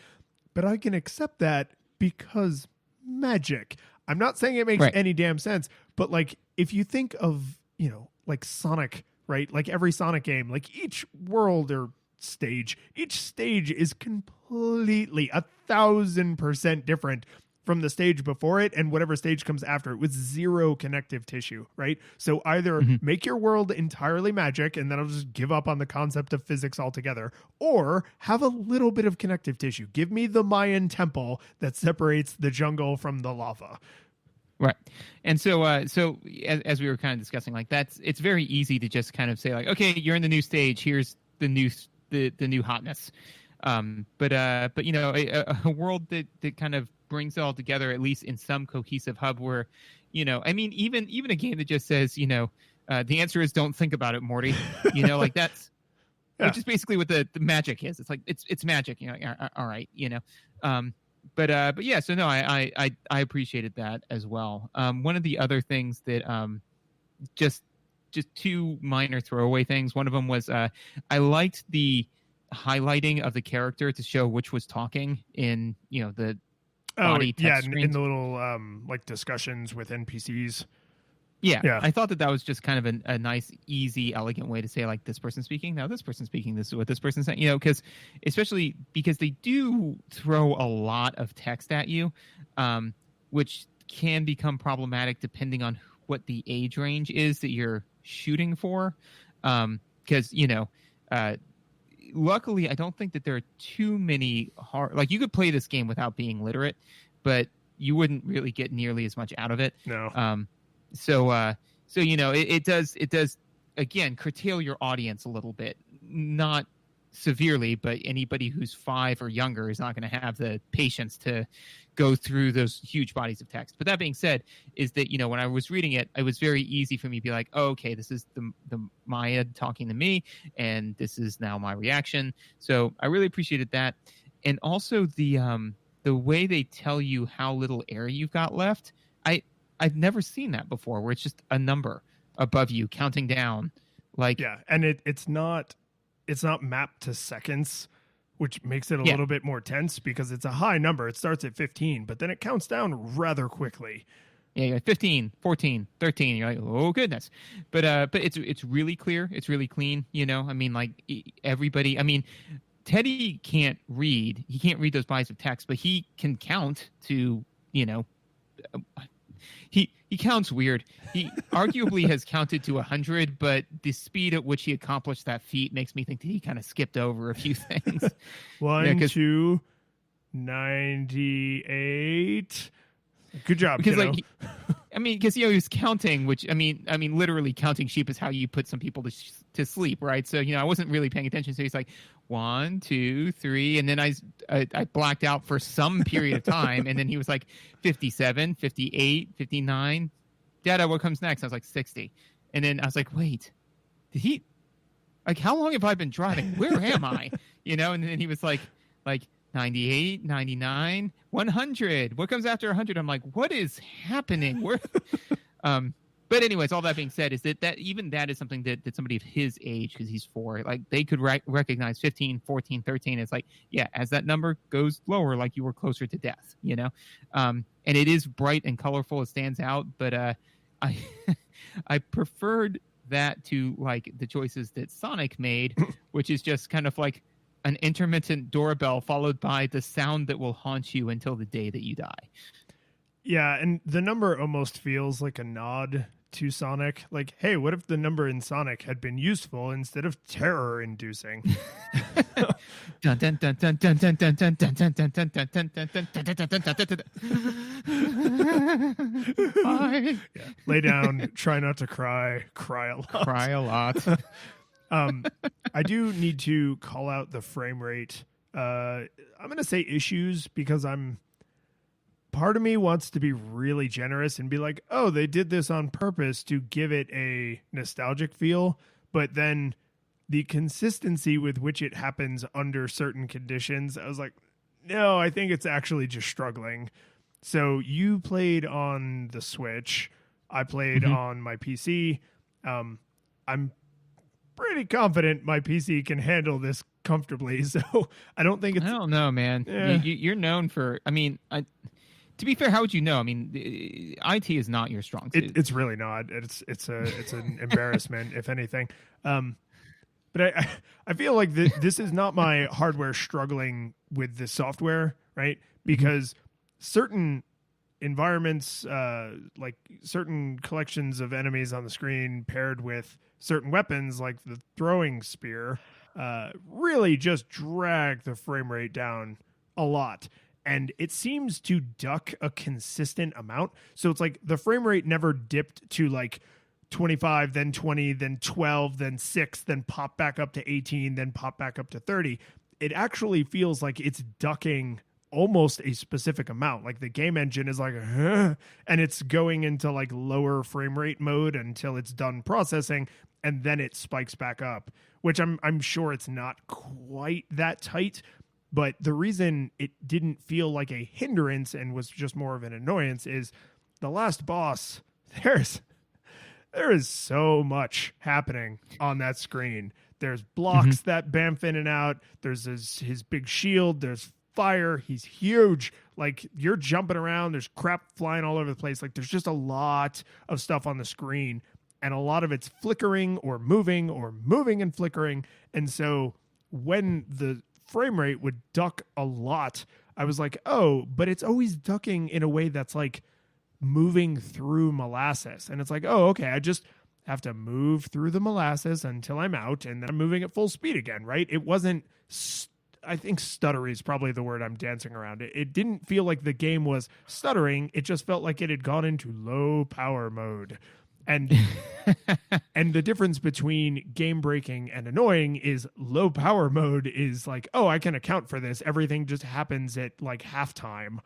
But I can accept that because magic. I'm not saying it makes any damn sense, but like if you think of, like Sonic, right? Like every Sonic game, like each world or stage, each stage is completely 1,000% different from the stage before it and whatever stage comes after it with zero connective tissue, right? So either make your world entirely magic and then I'll just give up on the concept of physics altogether, or have a little bit of connective tissue. Give me the Mayan temple that separates the jungle from the lava. Right. And so as we were kind of discussing, like it's very easy to just kind of say like, okay, you're in the new stage. Here's the new hotness. But a world that kind of brings it all together, at least in some cohesive hub where, I mean, even a game that just says, the answer is don't think about it, Morty, like that's, which is basically what the magic is. It's like, it's magic, all right, but yeah, so no, I appreciated that as well. One of the other things that, just two minor throwaway things. One of them was, I liked the highlighting of the character to show which was talking in, the body text screens. In the little like discussions with NPCs. Yeah, I thought that was just kind of a nice, easy, elegant way to say like this person's speaking. Now this person's speaking. This is what this person's saying. Especially because they do throw a lot of text at you, which can become problematic depending on what the age range is that you're shooting for. Because luckily, I don't think that there are too many hard. Like you could play this game without being literate, but you wouldn't really get nearly as much out of it. No. So it does again curtail your audience a little bit, not severely, but anybody who's 5 or younger is not going to have the patience to go through those huge bodies of text. But that being said, is that when I was reading it, it was very easy for me to be like, oh, okay, this is the Maya talking to me, and this is now my reaction. So I really appreciated that, and also the way they tell you how little air you've got left. I've never seen that before, where it's just a number above you counting down. Like and it's not mapped to seconds, which makes it a little bit more tense because it's a high number. It starts at 15, but then it counts down rather quickly. Yeah, you're like 15, 14, 13. You're like, oh goodness. But it's really clear. It's really clean. I mean, like everybody. I mean, Teddy can't read. He can't read those bodies of text, but he can count to he counts weird. He arguably has counted to 100, but the speed at which he accomplished that feat makes me think that he kind of skipped over a few things. 1, 2, 98. Good job, because kiddo. because he was counting, which I mean, literally counting sheep is how you put some people to sleep, right? So I wasn't really paying attention. So he's like 1, 2, 3, and then I blacked out for some period of time, and then he was like 57, 58, 59. Dada, what comes next? I was like 60, and then I was like, wait, did he? Like, how long have I been driving? Where am I? And then he was like 98, 99, 100. What comes after 100? I'm like, what is happening? But anyways, all that being said, is that even that is something that somebody of his age, because he's 4, like they could recognize 15, 14, 13. It's like, yeah, as that number goes lower, like you were closer to death, and it is bright and colorful. It stands out, but I I preferred that to like the choices that Sonic made, which is just kind of like an intermittent doorbell followed by the sound that will haunt you until the day that you die. Yeah, and the number almost feels like a nod to Sonic. Like, hey, what if the number in Sonic had been useful instead of terror-inducing? Dun dun dun dun dun dun dun dun dun dun dun dun dun dun dun dun. Yeah. Lay down, try not to cry a lot. Cry a lot. I do need to call out the frame rate. I'm going to say issues because part of me wants to be really generous and be like, oh, they did this on purpose to give it a nostalgic feel. But then the consistency with which it happens under certain conditions, I was like, no, I think it's actually just struggling. So you played on the Switch. I played on my PC. I'm pretty confident my PC can handle this comfortably. So I don't think it's... I don't know, man. Yeah. You're known for... I mean, to be fair, how would you know? I mean, IT is not your strong suit. It's really not. It's an embarrassment, if anything. But I feel like this is not my hardware struggling with the software, right? Because certain environments, like certain collections of enemies on the screen paired with certain weapons like the throwing spear, really just drag the frame rate down a lot. And it seems to duck a consistent amount. So it's like the frame rate never dipped to like 25, then 20, then 12, then 6, then pop back up to 18, then pop back up to 30. It actually feels like it's ducking almost a specific amount. Like the game engine is like, and it's going into like lower frame rate mode until it's done processing, and then it spikes back up, which I'm sure it's not quite that tight. But the reason it didn't feel like a hindrance and was just more of an annoyance is the last boss, there is so much happening on that screen. There's blocks that bamf in and out. There's his big shield. There's fire. He's huge. Like, you're jumping around. There's crap flying all over the place. Like, there's just a lot of stuff on the screen, and a lot of it's flickering or moving and flickering. And so when the frame rate would duck a lot, I was like, oh, but it's always ducking in a way that's like moving through molasses. And it's like, oh, okay, I just have to move through the molasses until I'm out, and then I'm moving at full speed again, right? It wasn't, I think stuttery is probably the word I'm dancing around. It didn't feel like the game was stuttering. It just felt like it had gone into low power mode. And and the difference between game breaking and annoying is low power mode is like, oh, I can account for this. Everything just happens at like halftime,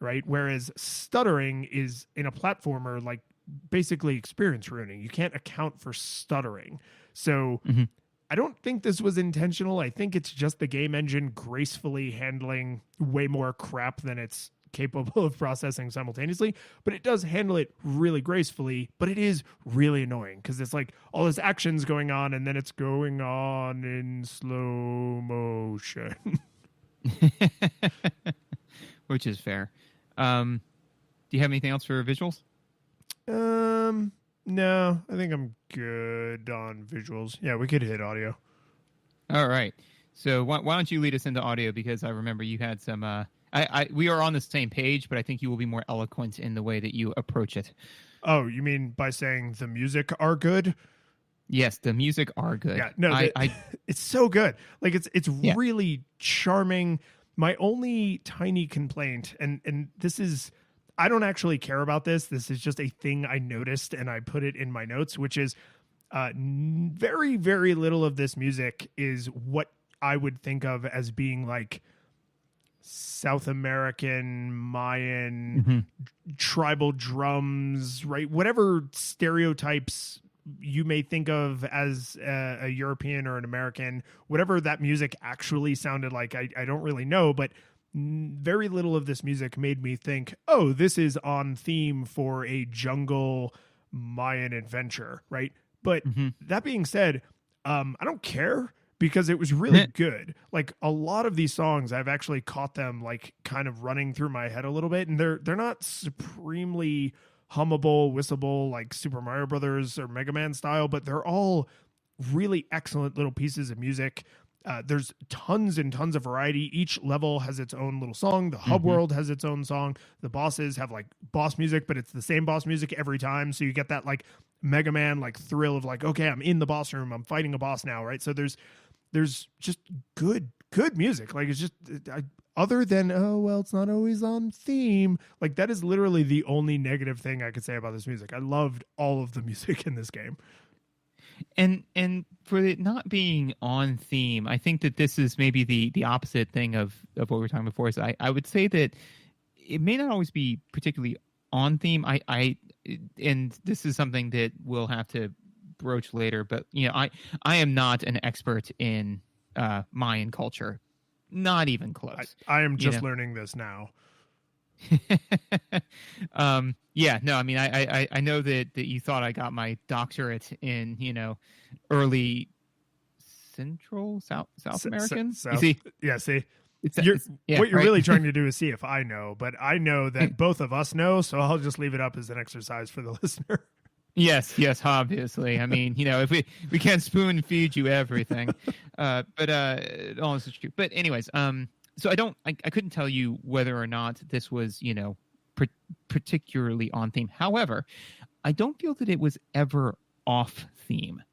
right? Whereas stuttering is in a platformer like basically experience ruining. You can't account for stuttering. So I don't think this was intentional. I think it's just the game engine gracefully handling way more crap than it's capable of processing simultaneously, but it does handle it really gracefully. But it is really annoying because it's like all this action's going on and then it's going on in slow motion. Which is fair. Do you have anything else for visuals? No, I think I'm good on visuals. Yeah, we could hit audio. All right. So why don't you lead us into audio, because I remember you had some we are on the same page, but I think you will be more eloquent in the way that you approach it. Oh, you mean by saying the music are good? Yes, the music are good. Yeah, no, it's so good. Like it's really charming. My only tiny complaint, and this is, I don't actually care about this. This is just a thing I noticed, and I put it in my notes, which is very, very little of this music is what I would think of as being like South American, Mayan, tribal drums, right? Whatever stereotypes you may think of as a European or an American, whatever that music actually sounded like, I don't really know, but very little of this music made me think, oh, this is on theme for a jungle Mayan adventure, right? But that being said, I don't care, because it was really good. Like a lot of these songs, I've actually caught them like kind of running through my head a little bit, and they're not supremely hummable, whistleable like Super Mario Brothers or Mega Man style, but they're all really excellent little pieces of music. There's tons and tons of variety. Each level has its own little song. The hub world has its own song. The bosses have like boss music, but it's the same boss music every time. So you get that like Mega Man like thrill of like, okay, I'm in the boss room. I'm fighting a boss now, right? So there's just good music. Like it's just other than, oh, well, it's not always on theme. Like that is literally the only negative thing I could say about this music. I loved all of the music in this game. And for it not being on theme, I think that this is maybe the opposite thing of what we were talking before. Is I would say that it may not always be particularly on theme. And this is something that we'll have to broach later, but you know, I am not an expert in Mayan culture, not even close. I am just learning this now. Yeah, no, I mean, I know that you thought I got my doctorate in, you know, early Central South American. South, you see? Yeah, see. What you're really trying to do is see if I know, but I know that both of us know, so I'll just leave it up as an exercise for the listener. Yes, obviously. I mean, you know, if we can't spoon feed you everything, but all this is true. But anyways, so I couldn't tell you whether or not this was, you know, particularly on theme. However, I don't feel that it was ever off theme,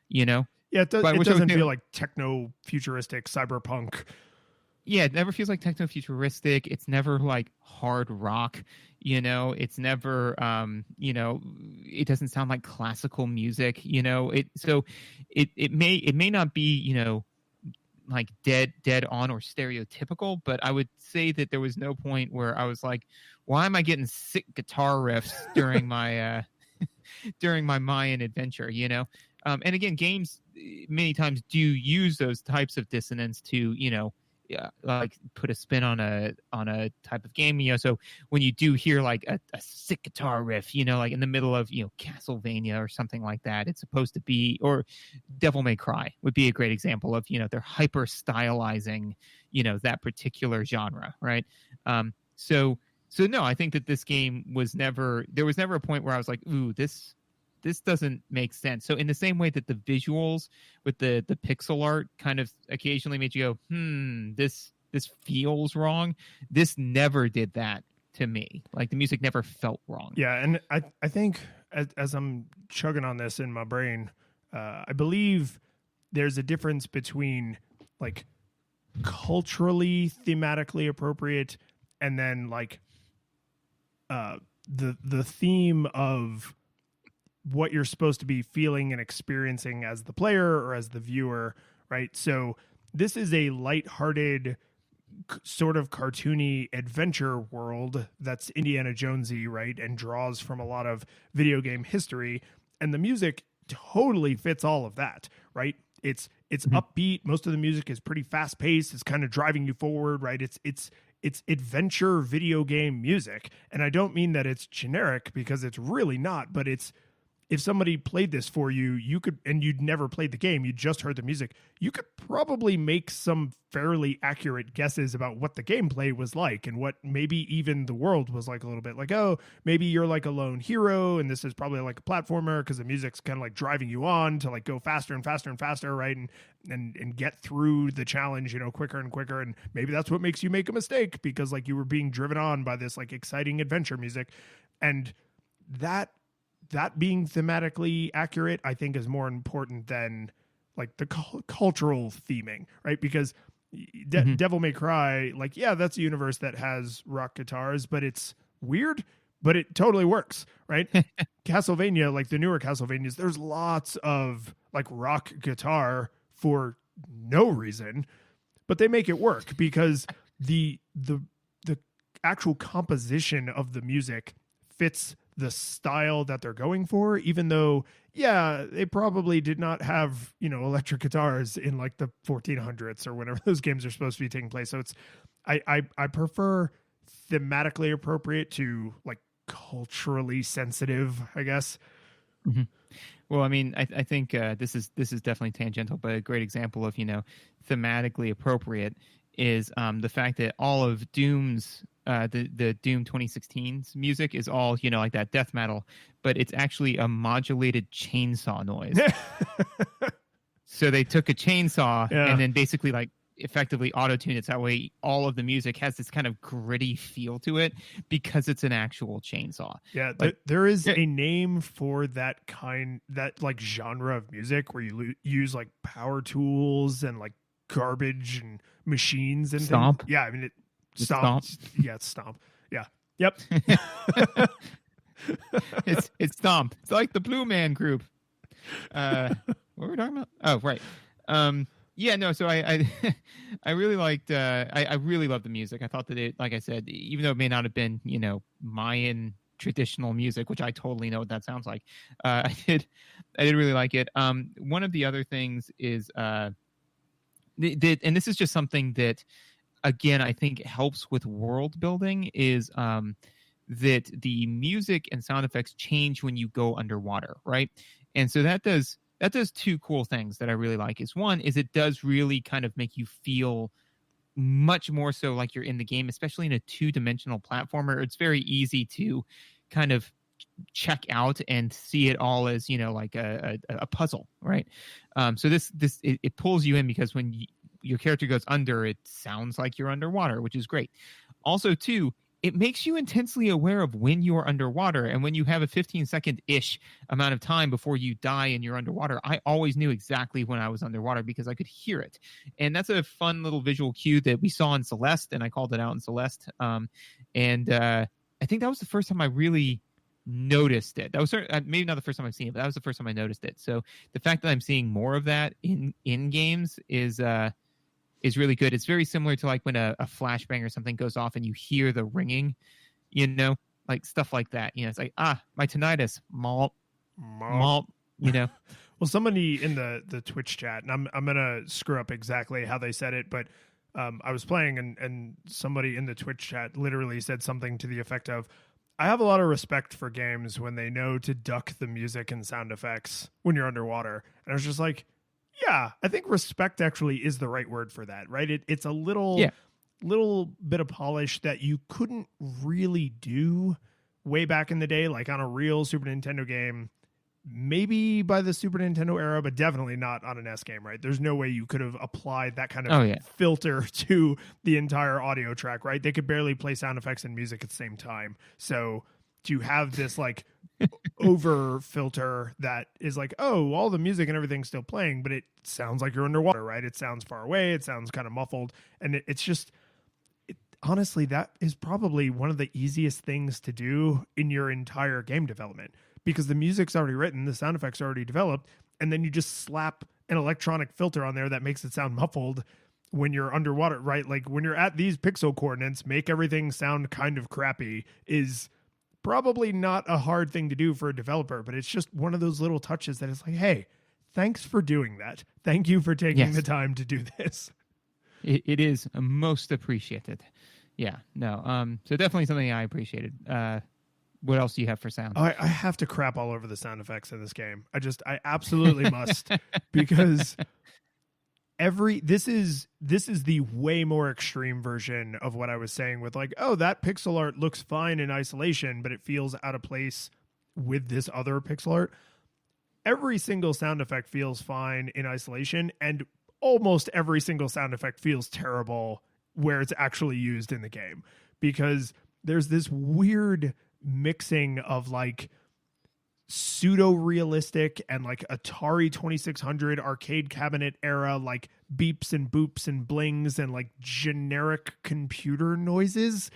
you know? Yeah, it doesn't feel like techno futuristic cyberpunk. Yeah, it never feels like techno futuristic. It's never like hard rock, you know. It's never you know, it doesn't sound like classical music, you know. It may not be, you know, like dead on or stereotypical, but I would say that there was no point where I was like, why am I getting sick guitar riffs during my during my Mayan adventure, you know? And again, games many times do use those types of dissonance to, you know, like put a spin on a type of game, you know. So when you do hear like a sick guitar riff, you know, like in the middle of, you know, Castlevania or something like that, it's supposed to be, or Devil May Cry would be a great example of, you know, they're hyper stylizing, you know, that particular genre, right? So no, I think that this game there was never a point where I was like, ooh, this doesn't make sense. So in the same way that the visuals with the pixel art kind of occasionally made you go, this feels wrong, this never did that to me. Like the music never felt wrong. Yeah, and I think as I'm chugging on this in my brain, I believe there's a difference between like culturally, thematically appropriate, and then like the theme of what you're supposed to be feeling and experiencing as the player or as the viewer, right? So this is a lighthearted, sort of cartoony adventure world that's Indiana Jonesy, right? And draws from a lot of video game history. And the music totally fits all of that, right? It's upbeat. Most of the music is pretty fast paced. It's kind of driving you forward, right? It's adventure video game music. And I don't mean that it's generic, because it's really not, but it's if somebody played this for you, you could, and you'd never played the game, you just heard the music, you could probably make some fairly accurate guesses about what the gameplay was like and what maybe even the world was like a little bit. Like, oh, maybe you're like a lone hero and this is probably like a platformer because the music's kind of like driving you on to like go faster and faster and faster, right? And get through the challenge, you know, quicker and quicker. And maybe that's what makes you make a mistake because like you were being driven on by this like exciting adventure music. And that being thematically accurate, I think, is more important than like the cultural theming, right? Because Devil May Cry, like, yeah, that's a universe that has rock guitars, but it's weird, but it totally works, right? Castlevania, like the newer Castlevanias, there's lots of like rock guitar for no reason, but they make it work because the actual composition of the music fits the style that they're going for, even though, yeah, they probably did not have, you know, electric guitars in like the 1400s or whenever those games are supposed to be taking place. So it's, I prefer thematically appropriate to like culturally sensitive, I guess. Mm-hmm. Well, I mean, I think this is definitely tangential, but a great example of, you know, thematically appropriate is the fact that all of Doom's the Doom 2016's music is all, you know, like that death metal, but it's actually a modulated chainsaw noise. So they took a chainsaw and then basically like effectively auto-tuned it. So that way all of the music has this kind of gritty feel to it because it's an actual chainsaw. Yeah, like, there is a name for that like genre of music where you use like power tools and like garbage and machines and stomp. Things. Yeah, I mean Stomp. Yeah, it's Stomp. Yeah. Yep. It's Stomp. It's like the Blue Man Group. What were we talking about? Oh, right. Yeah, no, so I really liked I really loved the music. I thought that it, like I said, even though it may not have been, you know, Mayan traditional music, which I totally know what that sounds like, I did really like it. One of the other things is and this is just something that, again, I think helps with world building, is that the music and sound effects change when you go underwater, right? And so that does two cool things that I really like. Is one is it does really kind of make you feel much more so like you're in the game, especially in a 2-dimensional platformer. It's very easy to kind of check out and see it all as, you know, like a puzzle, right? So this it pulls you in because when your character goes under, it sounds like you're underwater, which is great. Also, too, it makes you intensely aware of when you're underwater. And when you have a 15-second-ish amount of time before you die and you're underwater, I always knew exactly when I was underwater because I could hear it. And that's a fun little visual cue that we saw in Celeste, and I called it out in Celeste. And I think that was the first time I really noticed it. That was maybe not the first time I've seen it, but that was the first time I noticed it. So the fact that I'm seeing more of that in games is really good. It's very similar to like when a flashbang or something goes off and you hear the ringing, you know, like stuff like that. You know, it's like, my tinnitus, malt, you know. Well, somebody in the Twitch chat, and I'm gonna screw up exactly how they said it, but I was playing and somebody in the Twitch chat literally said something to the effect of, I have a lot of respect for games when they know to duck the music and sound effects when you're underwater. And I was just like, yeah, I think respect actually is the right word for that, right? It's a little bit of polish that you couldn't really do way back in the day, like on a real Super Nintendo game, maybe by the Super Nintendo era, but definitely not on an S game, right? There's no way you could have applied that kind of filter to the entire audio track, right? They could barely play sound effects and music at the same time. So to have this like over filter that is like, oh, all the music and everything's still playing, but it sounds like you're underwater, right? It sounds far away. It sounds kind of muffled. And it's just, honestly, that is probably one of the easiest things to do in your entire game development, because the music's already written, the sound effects are already developed, and then you just slap an electronic filter on there that makes it sound muffled when you're underwater, right? Like when you're at these pixel coordinates, make everything sound kind of crappy is probably not a hard thing to do for a developer, but it's just one of those little touches that is like, hey, thanks for doing that. Thank you for taking the time to do this. It is most appreciated. Yeah, no. So definitely something I appreciated. what else do you have for sound? I have to crap all over the sound effects in this game. I absolutely must, because this is the way more extreme version of what I was saying with like, oh, that pixel art looks fine in isolation, but it feels out of place with this other pixel art. Every single sound effect feels fine in isolation, and almost every single sound effect feels terrible where it's actually used in the game, because there's this weird mixing of like pseudo realistic and like Atari 2600 arcade cabinet era like beeps and boops and blings and like generic computer noises.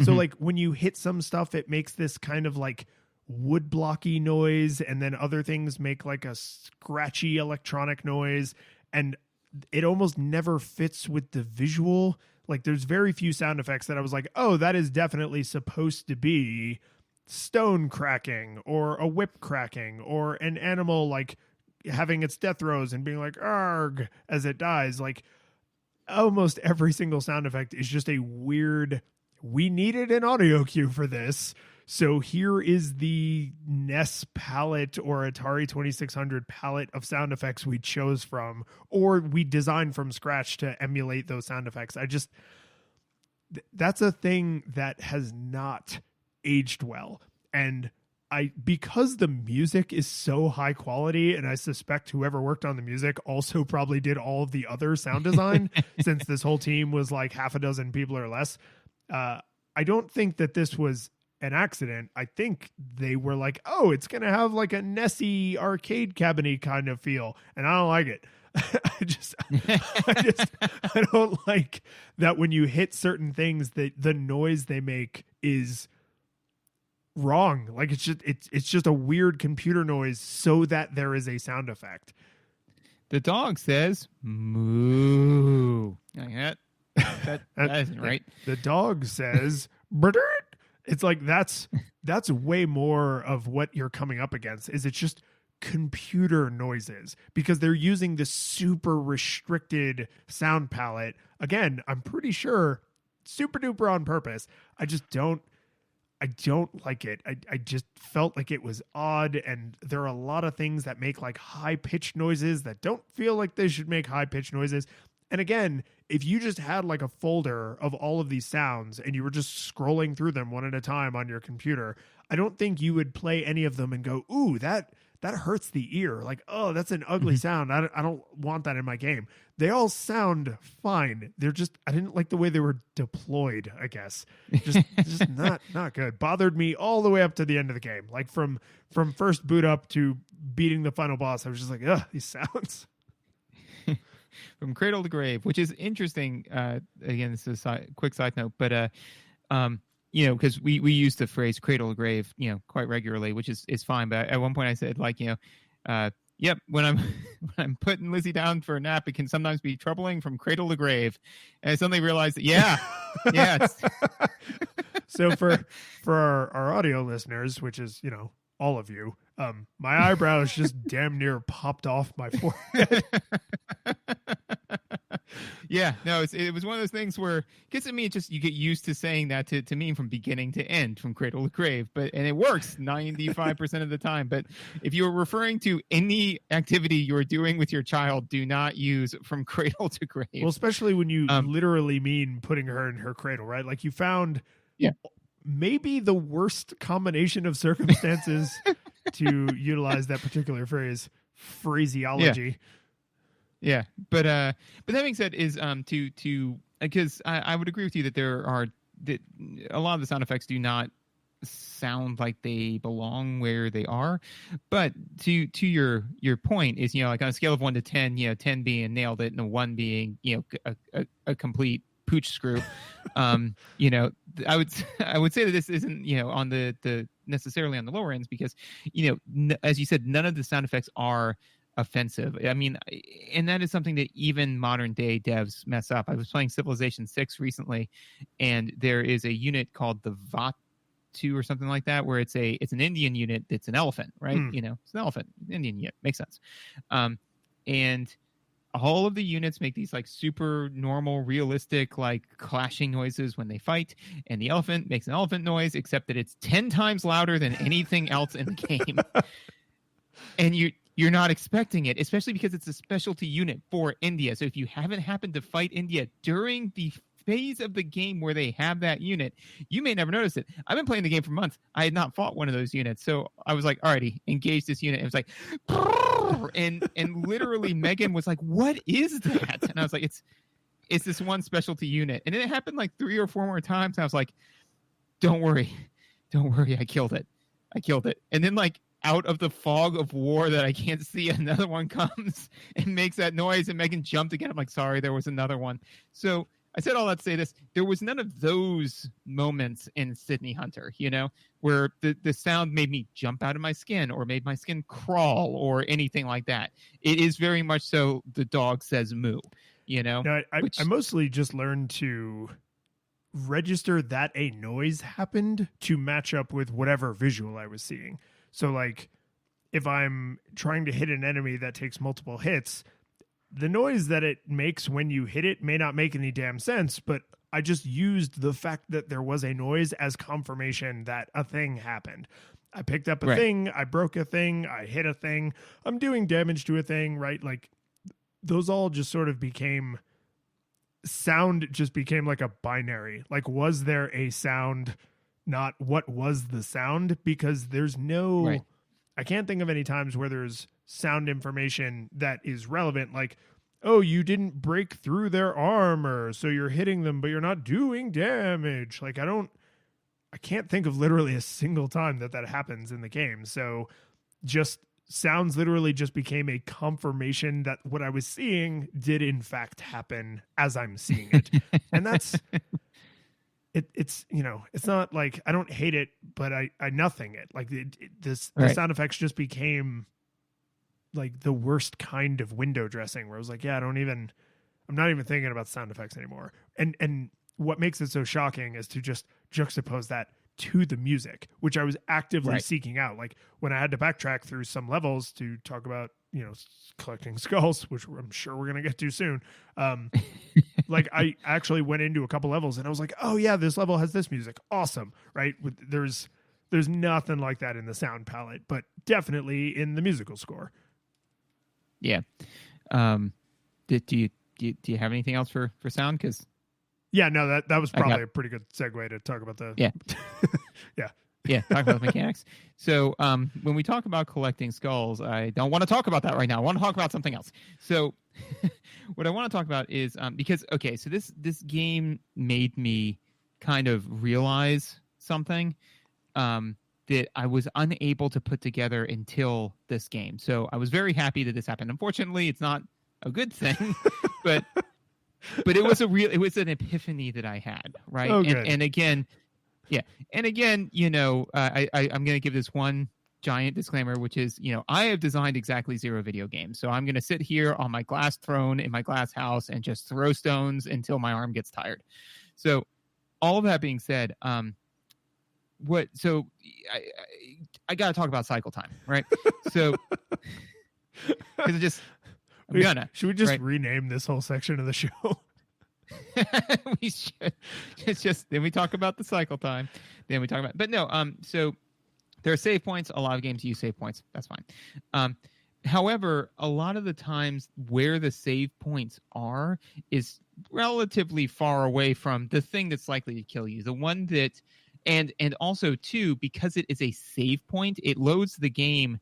So like when you hit some stuff, it makes this kind of like wood blocky noise, and then other things make like a scratchy electronic noise, and it almost never fits with the visual. Like there's very few sound effects that I was like, oh, that is definitely supposed to be stone cracking or a whip cracking or an animal like having its death throes and being like arg as it dies. Like almost every single sound effect is just a weird, we needed an audio cue for this, so here is the NES palette or Atari 2600 palette of sound effects we chose from, or we designed from scratch to emulate those sound effects. That's a thing that has not aged well. And because the music is so high quality, and I suspect whoever worked on the music also probably did all of the other sound design since this whole team was like half a dozen people or less. I don't think that this was an accident. I think they were like, oh, it's going to have like a Nessie arcade cabinet kind of feel. And I don't like it. I don't like that when you hit certain things that the noise they make is wrong. Like it's just a weird computer noise so that there is a sound effect. The dog says moo. Like that isn't right. The dog says brrrt. It's like that's way more of what you're coming up against. Is it's just computer noises, because they're using this super restricted sound palette. Again, I'm pretty sure super duper on purpose. I don't like it. I just felt like it was odd, and there are a lot of things that make like high pitched noises that don't feel like they should make high pitched noises. And again, if you just had like a folder of all of these sounds and you were just scrolling through them one at a time on your computer, I don't think you would play any of them and go, ooh, that hurts the ear. Like, oh, that's an ugly sound. I don't want that in my game. They all sound fine. They're just, I didn't like the way they were deployed, I guess. Just not good. Bothered me all the way up to the end of the game. Like from first boot up to beating the final boss, I was just like, ugh, these sounds. From cradle to grave, which is interesting. Again, this is a quick side note, but because we use the phrase cradle to grave, quite regularly, which is fine. But at one point I said, like, yep, when I'm putting Lizzie down for a nap, it can sometimes be troubling from cradle to grave. And I suddenly realized that, yeah. So for our audio listeners, which is, all of you, my eyebrows just damn near popped off my forehead. Yeah, no, it was one of those things where, because you get used to saying that to mean from beginning to end, from cradle to grave, and it works 95% of the time. But if you're referring to any activity you're doing with your child, do not use from cradle to grave. Well, especially when you literally mean putting her in her cradle, right? Like you found maybe the worst combination of circumstances to utilize that particular phraseology. Yeah, but that being said, is because I would agree with you that that a lot of the sound effects do not sound like they belong where they are. But to your point is, like on a scale of 1 to 10, 10 being nailed it and a 1 being a complete pooch screw. I would say that this isn't on the necessarily on the lower ends, because as you said, none of the sound effects are offensive. I mean, and that is something that even modern day devs mess up. I was playing Civilization 6 recently, and there is a unit called the Vatu or something like that, where it's an Indian unit that's an elephant, right? It's an elephant, Indian unit, makes sense. And all of the units make these like super normal, realistic, like clashing noises when they fight, and the elephant makes an elephant noise, except that it's 10 times louder than anything else in the game. And you're not expecting it, especially because it's a specialty unit for India. So if you haven't happened to fight India during the phase of the game where they have that unit, you may never notice it. I've been playing the game for months. I had not fought one of those units. So I was like, alrighty, engage this unit. And it was like, and literally Megan was like, what is that? And I was like, it's this one specialty unit. And then it happened like 3 or 4 more times. And I was like, don't worry. I killed it. And then like out of the fog of war that I can't see, another one comes and makes that noise, and Megan jumped again. I'm like, sorry, there was another one. So I said all that to say this. There was none of those moments in Sydney Hunter, where the sound made me jump out of my skin or made my skin crawl or anything like that. It is very much so the dog says moo, No, I mostly just learned to register that a noise happened to match up with whatever visual I was seeing. So like if I'm trying to hit an enemy that takes multiple hits, the noise that it makes when you hit it may not make any damn sense, but I just used the fact that there was a noise as confirmation that a thing happened. I picked up a thing, I broke a thing, I hit a thing, I'm doing damage to a thing, right? Like those all just sort of became sound, just became like a binary. Like, was there a sound, not what was the sound? Because there's no, I can't think of any times where there's sound information that is relevant, like, oh, you didn't break through their armor, so you're hitting them, but you're not doing damage. Like, I can't think of literally a single time that happens in the game. So just sounds literally just became a confirmation that what I was seeing did in fact happen as I'm seeing it. And that's it's it's not like I don't hate it, but I nothing it. Like the sound effects just became like the worst kind of window dressing, where I was like, yeah, I'm not even thinking about sound effects anymore. And what makes it so shocking is to just juxtapose that to the music, which I was actively seeking out. Like when I had to backtrack through some levels to talk about, collecting skulls, which I'm sure we're going to get to soon. Like I actually went into a couple levels and I was like, oh yeah, this level has this music. Awesome. Right. There's nothing like that in the sound palette, but definitely in the musical score. Yeah. Do you have anything else for sound? Cause yeah, no, that was probably a pretty good segue to talk about the talk about the mechanics. So when we talk about collecting skulls, I don't want to talk about that right now. I want to talk about something else. So what I want to talk about is because so this game made me kind of realize something that I was unable to put together until this game. So I was very happy that this happened. Unfortunately, it's not a good thing, but it was an epiphany that I had, right? Oh, and again, I'm going to give this one giant disclaimer, which is, I have designed exactly 0 video games. So I'm going to sit here on my glass throne in my glass house and just throw stones until my arm gets tired. So all of that being said, I got to talk about cycle time, right? So because should we just rename this whole section of the show? We should. It's just then we talk about the cycle time. Then we talk about, but no. So there are save points. A lot of games use save points. That's fine. However, a lot of the times where the save points are is relatively far away from the thing that's likely to kill you. The one that, and also too, because it is a save point, it loads the game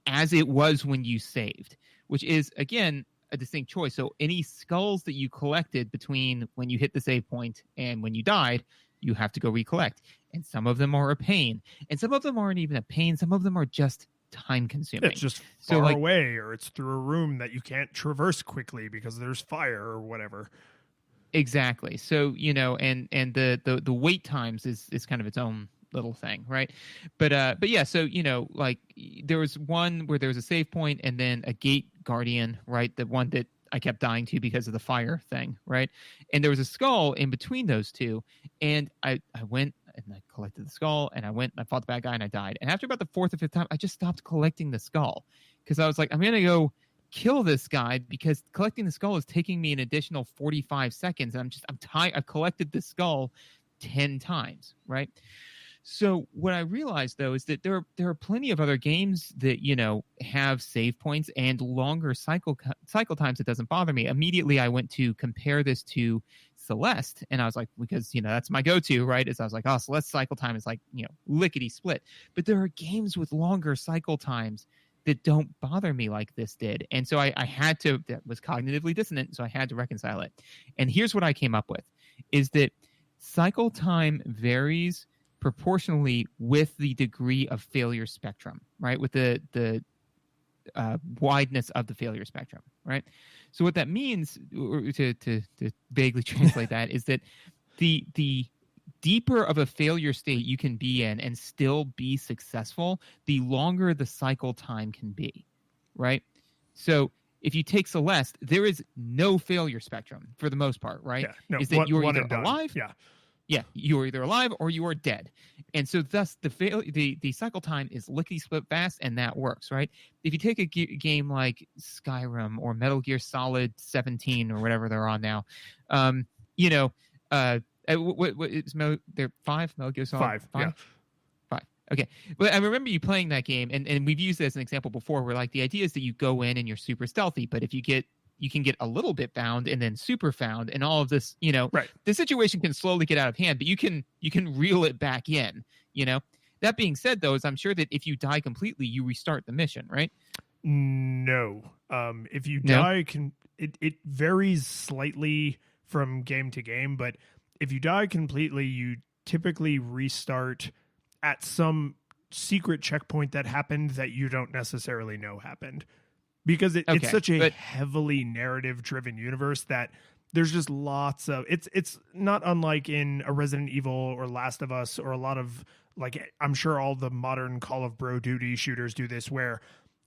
as it was when you saved, which is again a distinct choice. So any skulls that you collected between when you hit the save point and when you died, you have to go recollect. And some of them are a pain. And some of them aren't even a pain. Some of them are just time consuming. It's just far away, or it's through a room that you can't traverse quickly because there's fire or whatever. Exactly. So, and the wait times is kind of its own little thing, right? But yeah, so like there was one where there was a save point and then a gate guardian, right? The one that I kept dying to because of the fire thing, right? And there was a skull in between those two, and I went and I collected the skull, and I went and I fought the bad guy and I died. And after about the 4th or 5th time, I just stopped collecting the skull because I was like, I'm gonna go kill this guy because collecting the skull is taking me an additional 45 seconds. And I'm tired. I've collected the skull 10 times, right? So what I realized, though, is that there are plenty of other games that, have save points and longer cycle times. It doesn't bother me. Immediately, I went to compare this to Celeste, and I was like, because, that's my go-to, right? Is I was like, oh, Celeste cycle time is like, lickety split. But there are games with longer cycle times that don't bother me like this did. And so I had to, that was cognitively dissonant, so I had to reconcile it. And here's what I came up with, is that cycle time varies proportionally with the degree of failure spectrum, right? With the wideness of the failure spectrum, right? So what that means, or to vaguely translate that, is that the deeper of a failure state you can be in and still be successful, the longer the cycle time can be, right? So if you take Celeste, there is no failure spectrum for the most part, right? Yeah, no, is that you're either and done. alive, yeah, you are either alive or you are dead, and so thus the cycle time is lickety split fast, and that works, right? If you take a game like Skyrim or Metal Gear Solid 17 or whatever they're on now, what is there 5 Metal Gear Solid 5, yeah. 5. Okay, but I remember you playing that game, and we've used it as an example before, where like the idea is that you go in and you're super stealthy, but if you can get a little bit found and then super found, and all of this, right. The situation can slowly get out of hand, but you can reel it back in, That being said, though, is I'm sure that if you die completely, you restart the mission, right? No. If you die, it varies slightly from game to game, but if you die completely, you typically restart at some secret checkpoint that happened that you don't necessarily know happened. Because it's such a heavily narrative-driven universe that there's just lots of... It's not unlike in a Resident Evil or Last of Us, or a lot of, like, I'm sure all the modern Call of Bro Duty shooters do this, where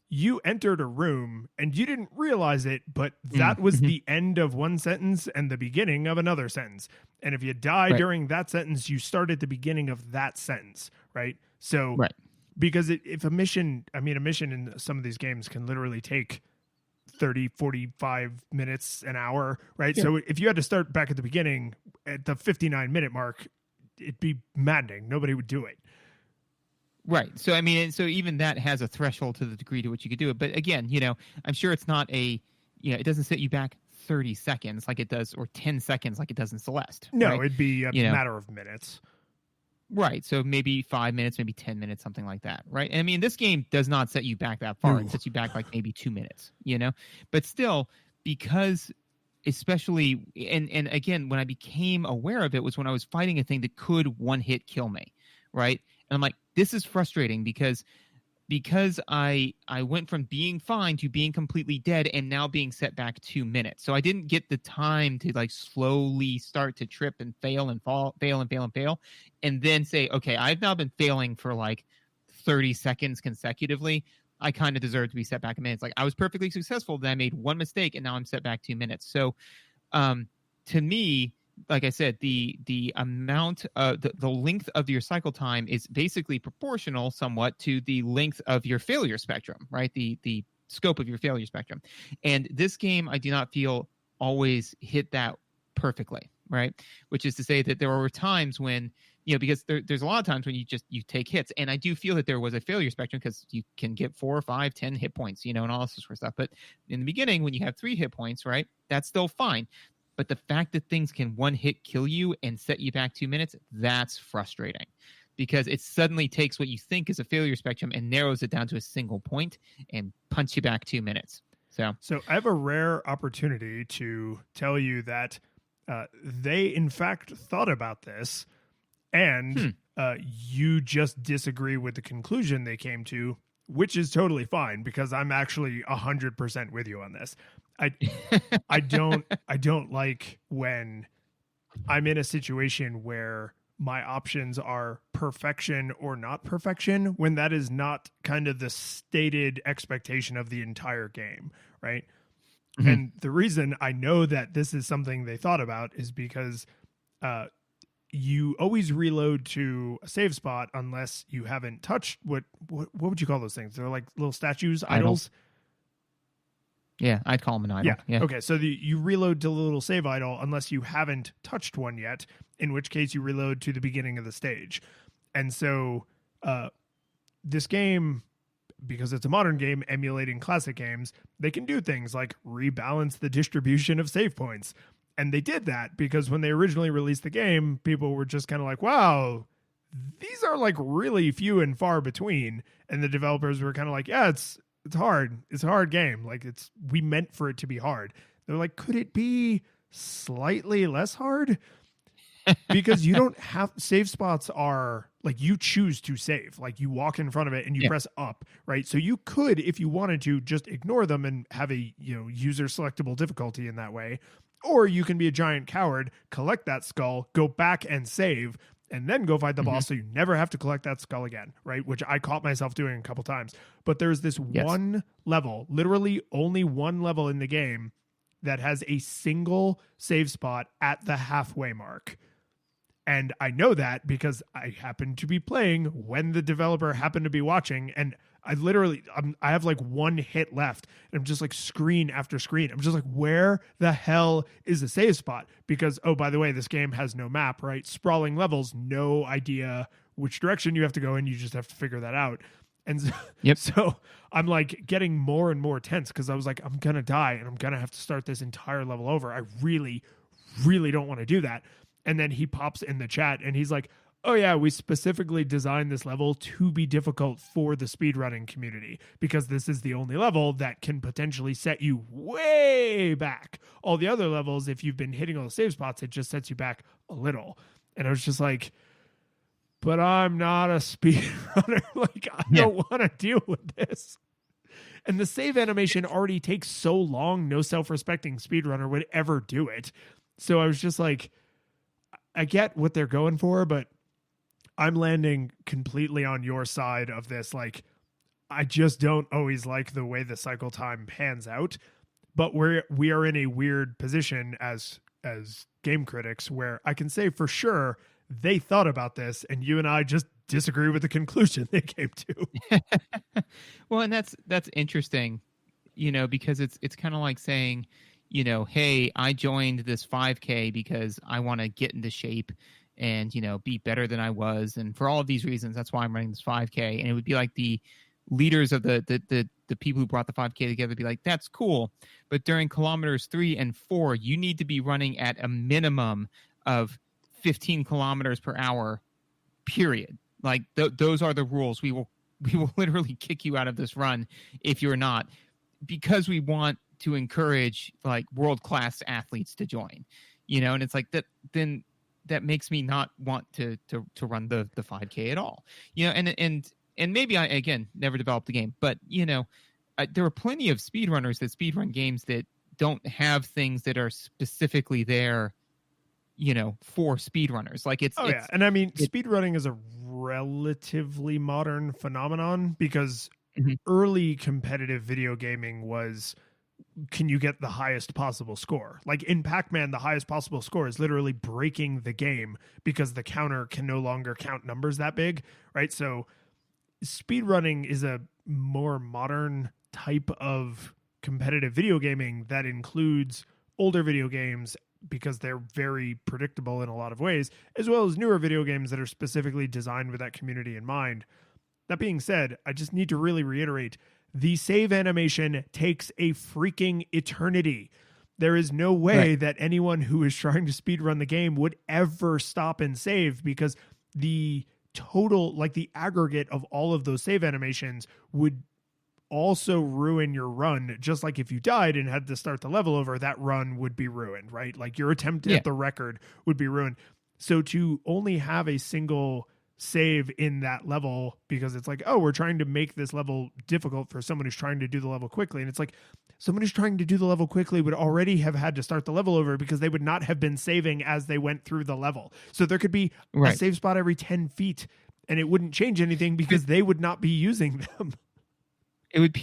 you entered a room and you didn't realize it, but that was the end of one sentence and the beginning of another sentence. And if you die during that sentence, you start at the beginning of that sentence, right? So... Right. Because if a mission in some of these games can literally take 30, 45 minutes, an hour, right? Yeah. So if you had to start back at the beginning at the 59-minute mark, it'd be maddening. Nobody would do it. Right. So, so even that has a threshold to the degree to which you could do it. But again, I'm sure it's not it doesn't set you back 30 seconds like it does, or 10 seconds like it does in Celeste. No, right? It'd be a matter of minutes. Right. So maybe 5 minutes, maybe 10 minutes, something like that. Right. And this game does not set you back that far. Ooh. It sets you back like maybe 2 minutes, but still, because especially, and again, when I became aware of it was when I was fighting a thing that could one hit kill me. Right. And I'm like, this is frustrating because I went from being fine to being completely dead and now being set back 2 minutes. So I didn't get the time to like slowly start to trip and fail and fail, and then say, okay, I've now been failing for like 30 seconds consecutively. I kind of deserve to be set back a minute. It's like I was perfectly successful, then I made one mistake, and now I'm set back 2 minutes. So to me, like I said, the amount the length of your cycle time is basically proportional somewhat to the length of your failure spectrum, right? The scope of your failure spectrum. And this game, I do not feel always hit that perfectly, right? Which is to say that there were times when, because there's a lot of times when you take hits, and I do feel that there was a failure spectrum because you can get 4, 5, 10 hit points, and all this sort of stuff. But in the beginning, when you have 3 hit points, right, that's still fine. But the fact that things can one hit kill you and set you back 2 minutes, that's frustrating, because it suddenly takes what you think is a failure spectrum and narrows it down to a single point and punch you back 2 minutes. So I have a rare opportunity to tell you that they in fact thought about this, and you just disagree with the conclusion they came to, which is totally fine, because I'm actually 100% with you on this. I don't like when I'm in a situation where my options are perfection or not perfection, when that is not kind of the stated expectation of the entire game, right? Mm-hmm. And the reason I know that this is something they thought about is because you always reload to a save spot unless you haven't touched what would you call those things? They're like little statues, idols. Yeah, I'd call them an idle. Yeah. Okay, so you reload to the little save idle unless you haven't touched one yet, in which case you reload to the beginning of the stage. And so this game, because it's a modern game emulating classic games, they can do things like rebalance the distribution of save points. And they did that because when they originally released the game, people were just kind of like, wow, these are like really few and far between. And the developers were kind of like, yeah, it's hard. It's a hard game. Like we meant for it to be hard. They're like, could it be slightly less hard? Because you don't have save spots are like you choose to save, like you walk in front of it and you press up, right? So you could, if you wanted to, just ignore them and have a user selectable difficulty in that way. Or you can be a giant coward, collect that skull, go back and save, and then go fight the boss so you never have to collect that skull again, right? Which I caught myself doing a couple times. But there's this one level, literally only one level in the game that has a single save spot at the halfway mark. And I know that because I happened to be playing when the developer happened to be watching, and I have like one hit left, and I'm just like screen after screen. I'm just like, where the hell is the save spot? Because, oh, by the way, this game has no map, right? Sprawling levels, no idea which direction you have to go in. You just have to figure that out. And so, so I'm like getting more and more tense because I was like, I'm going to die and I'm going to have to start this entire level over. I really, really don't want to do that. And then he pops in the chat and he's like, oh yeah, we specifically designed this level to be difficult for the speedrunning community because this is the only level that can potentially set you way back. All the other levels, if you've been hitting all the save spots, it just sets you back a little. And I was just like, but I'm not a speedrunner. Like, I don't want to deal with this. And the save animation already takes so long, no self-respecting speedrunner would ever do it. So I was just like, I get what they're going for, but I'm landing completely on your side of this. Like, I just don't always like the way the cycle time pans out, but we are in a weird position as game critics where I can say for sure they thought about this and you and I just disagree with the conclusion they came to. Well, and that's interesting, because it's kind of like saying, hey, I joined this 5K because I want to get into shape and, be better than I was. And for all of these reasons, that's why I'm running this 5K. And it would be like the leaders of the people who brought the 5K together be like, that's cool. But during kilometers 3 and 4, you need to be running at a minimum of 15 kilometers per hour, period. Like those are the rules. We will literally kick you out of this run if you're not, because we want to encourage like world-class athletes to join, and it's like that, then that makes me not want to run the 5K at all, and maybe I, again, never developed the game, but there are plenty of speedrunners that speedrun games that don't have things that are specifically there, for speedrunners. Like it's and I mean, speedrunning is a relatively modern phenomenon because early competitive video gaming was, can you get the highest possible score? Like in Pac-Man, the highest possible score is literally breaking the game because the counter can no longer count numbers that big, right? So speedrunning is a more modern type of competitive video gaming that includes older video games because they're very predictable in a lot of ways, as well as newer video games that are specifically designed with that community in mind. That being said, I just need to really reiterate, the save animation takes a freaking eternity. There is no way that anyone who is trying to speedrun the game would ever stop and save, because the total, like the aggregate of all of those save animations would also ruin your run. Just like if you died and had to start the level over, that run would be ruined, right? Like your attempt at the record would be ruined. So to only have a single save in that level, because it's like, oh, we're trying to make this level difficult for someone who's trying to do the level quickly. And it's like, someone who's trying to do the level quickly would already have had to start the level over because they would not have been saving as they went through the level. So there could be a save spot every 10 feet and it wouldn't change anything because they would not be using them. it'd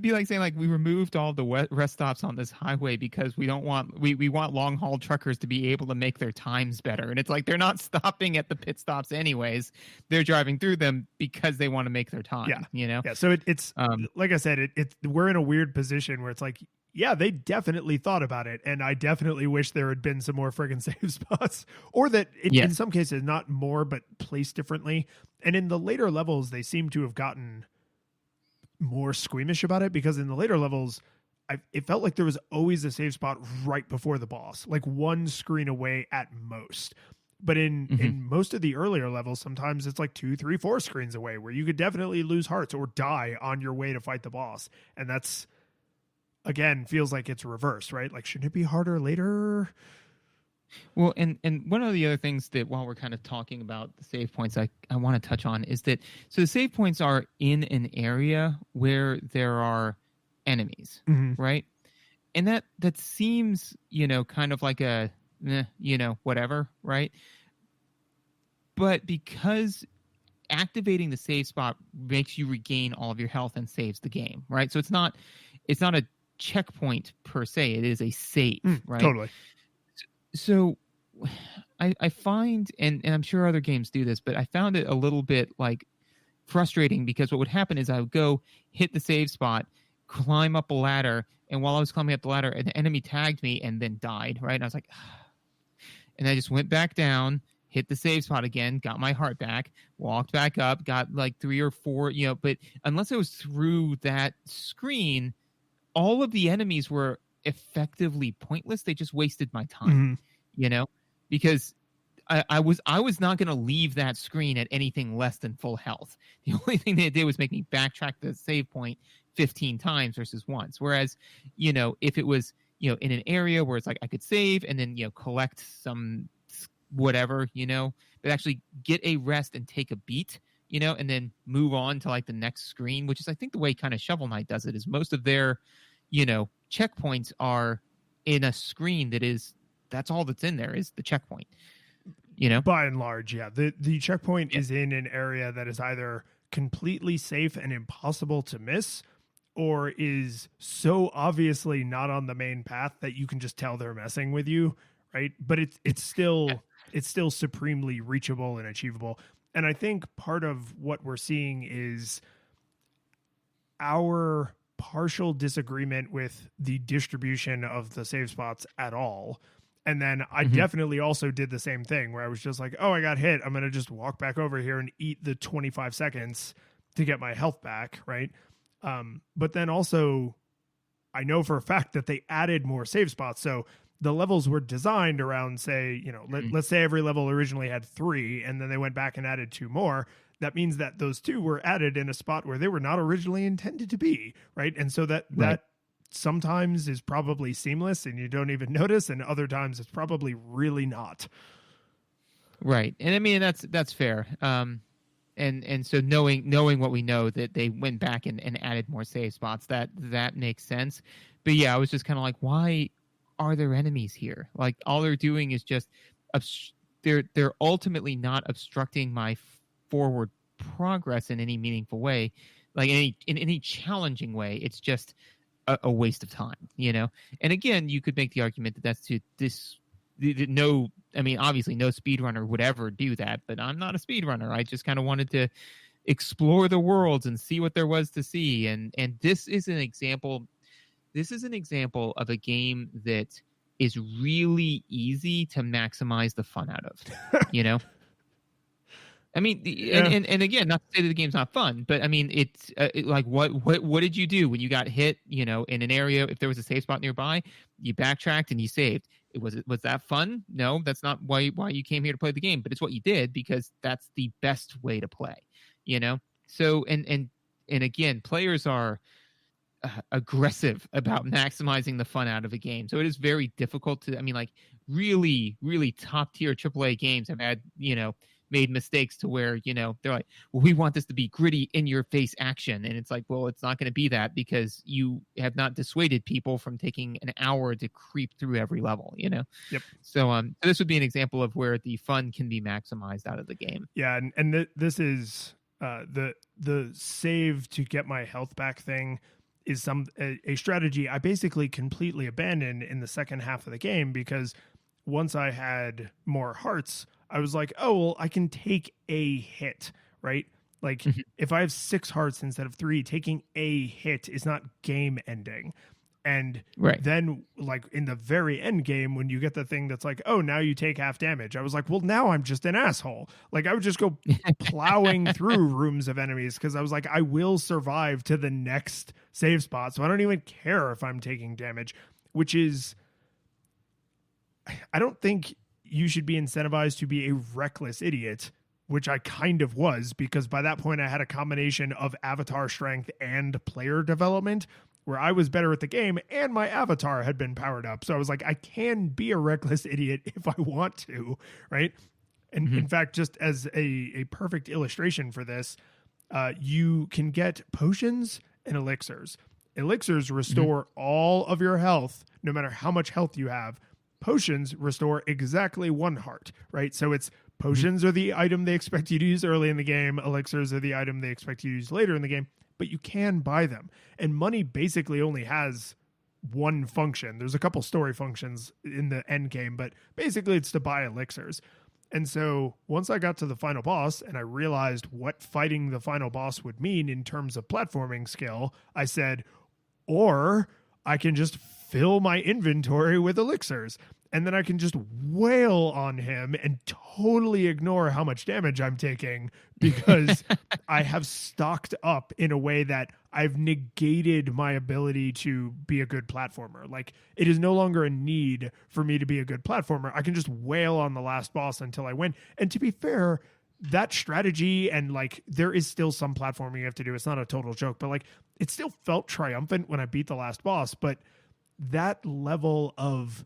be like saying, like, we removed all the rest stops on this highway because we don't want we want long haul truckers to be able to make their times better. And it's like, they're not stopping at the pit stops anyways. They're driving through them because they want to make their time. Yeah. You know? Yeah. So it's like I said, we're in a weird position where it's like, yeah, they definitely thought about it. And I definitely wish there had been some more friggin' save spots, or that in some cases, not more, but placed differently. And in the later levels, they seem to have gotten more squeamish about it, because in the later levels, it felt like there was always a save spot right before the boss, like one screen away at most. But in most of the earlier levels, sometimes it's like 2, 3, 4 screens away, where you could definitely lose hearts or die on your way to fight the boss. And that's, again, feels like it's reversed, right? Like, shouldn't it be harder later? Well, and one of the other things that, while we're kind of talking about the save points, I want to touch on is that, so the save points are in an area where there are enemies, right? And that seems, kind of like a, whatever, right? But because activating the save spot makes you regain all of your health and saves the game, right? So it's not a checkpoint per se, it is a save, right? Totally. So I find, and I'm sure other games do this, but I found it a little bit like frustrating, because what would happen is I would go hit the save spot, climb up a ladder, and while I was climbing up the ladder, an enemy tagged me and then died, right? And I was like, and I just went back down, hit the save spot again, got my heart back, walked back up, got like 3 or 4, but unless I was through that screen, all of the enemies were effectively pointless. They just wasted my time, because I was not going to leave that screen at anything less than full health. The only thing they did was make me backtrack the save point 15 times versus once. Whereas, if it was, in an area where it's like I could save and then, collect some whatever, but actually get a rest and take a beat, and then move on to like the next screen, which is, I think, the way kind of Shovel Knight does it, is most of their, checkpoints are in a screen that's all that's in there is the checkpoint, By and large, yeah. The checkpoint is in an area that is either completely safe and impossible to miss, or is so obviously not on the main path that you can just tell they're messing with you, right? But it's still supremely reachable and achievable. And I think part of what we're seeing is our partial disagreement with the distribution of the save spots at all. And then I definitely also did the same thing, where I was just like, oh, I got hit, I'm going to just walk back over here and eat the 25 seconds to get my health back, right? But then also, I know for a fact that they added more save spots. So the levels were designed around, say, let's say every level originally had 3, and then they went back and added 2 more. That means that those 2 were added in a spot where they were not originally intended to be, right? And so that sometimes is probably seamless and you don't even notice, and other times it's probably really not. Right. And I mean, that's fair. And so knowing what we know, that they went back and added more save spots, that makes sense. But yeah, I was just kind of like, why are there enemies here? Like, all they're doing is just they're ultimately not obstructing my forward progress in any meaningful way, like in any challenging way. It's just a waste of time, And again, you could make the argument that that's to this. No, I mean, obviously no speedrunner would ever do that, but I'm not a speedrunner. I just kind of wanted to explore the worlds and see what there was to see. And this is an example. This is an example of a game that is really easy to maximize the fun out of, I mean, and again, not to say that the game's not fun, but I mean, it's like, what did you do when you got hit, in an area? If there was a safe spot nearby, you backtracked and you saved. Was that fun? No, that's not why you came here to play the game, but it's what you did because that's the best way to play, So, and again, players are aggressive about maximizing the fun out of a game. So it is very difficult to, I mean, like, really, really top tier AAA games have had, made mistakes to where, they're like, well, we want this to be gritty, in your face action. And it's like, well, it's not going to be that, because you have not dissuaded people from taking an hour to creep through every level, Yep. So this would be an example of where the fun can be maximized out of the game. Yeah. And this is the save to get my health back thing is a strategy I basically completely abandoned in the second half of the game, because once I had more hearts, I was like, oh, well, I can take a hit, right? Like if I have 6 hearts instead of 3, taking a hit is not game ending. And then, like, in the very end game, when you get the thing that's like, oh, now you take half damage, I was like, well, now I'm just an asshole. Like, I would just go plowing through rooms of enemies, because I was like, I will survive to the next save spot, so I don't even care if I'm taking damage, which is, I don't think you should be incentivized to be a reckless idiot, which I kind of was, because by that point I had a combination of avatar strength and player development, where I was better at the game and my avatar had been powered up. So I was like, I can be a reckless idiot if I want to, right? And in fact, just as a perfect illustration for this, you can get potions and elixirs. Elixirs restore all of your health, no matter how much health you have. Potions restore exactly 1 heart, right? So it's potions are the item they expect you to use early in the game. Elixirs are the item they expect you to use later in the game. But you can buy them. And money basically only has one function. There's a couple story functions in the end game, but basically it's to buy elixirs. And so once I got to the final boss and I realized what fighting the final boss would mean in terms of platforming skill, I said, or I can just fill my inventory with elixirs, and then I can just wail on him and totally ignore how much damage I'm taking, because I have stocked up in a way that I've negated my ability to be a good platformer. Like, it is no longer a need for me to be a good platformer. I can just wail on the last boss until I win. And to be fair, that strategy, and like, there is still some platforming you have to do. It's not a total joke, but like, it still felt triumphant when I beat the last boss. But that level of